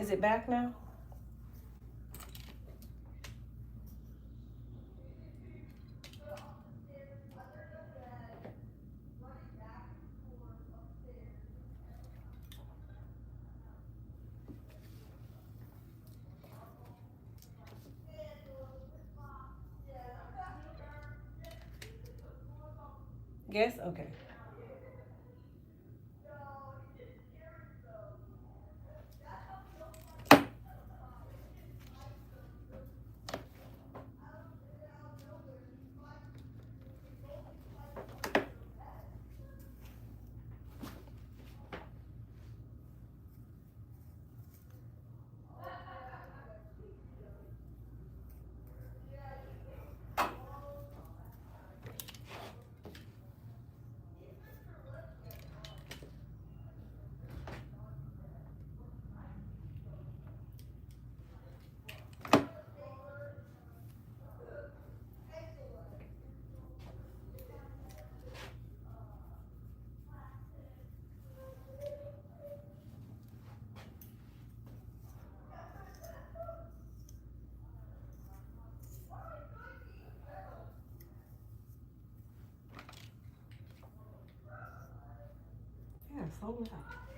Is it back now? Yes? Okay. Yeah, so loud.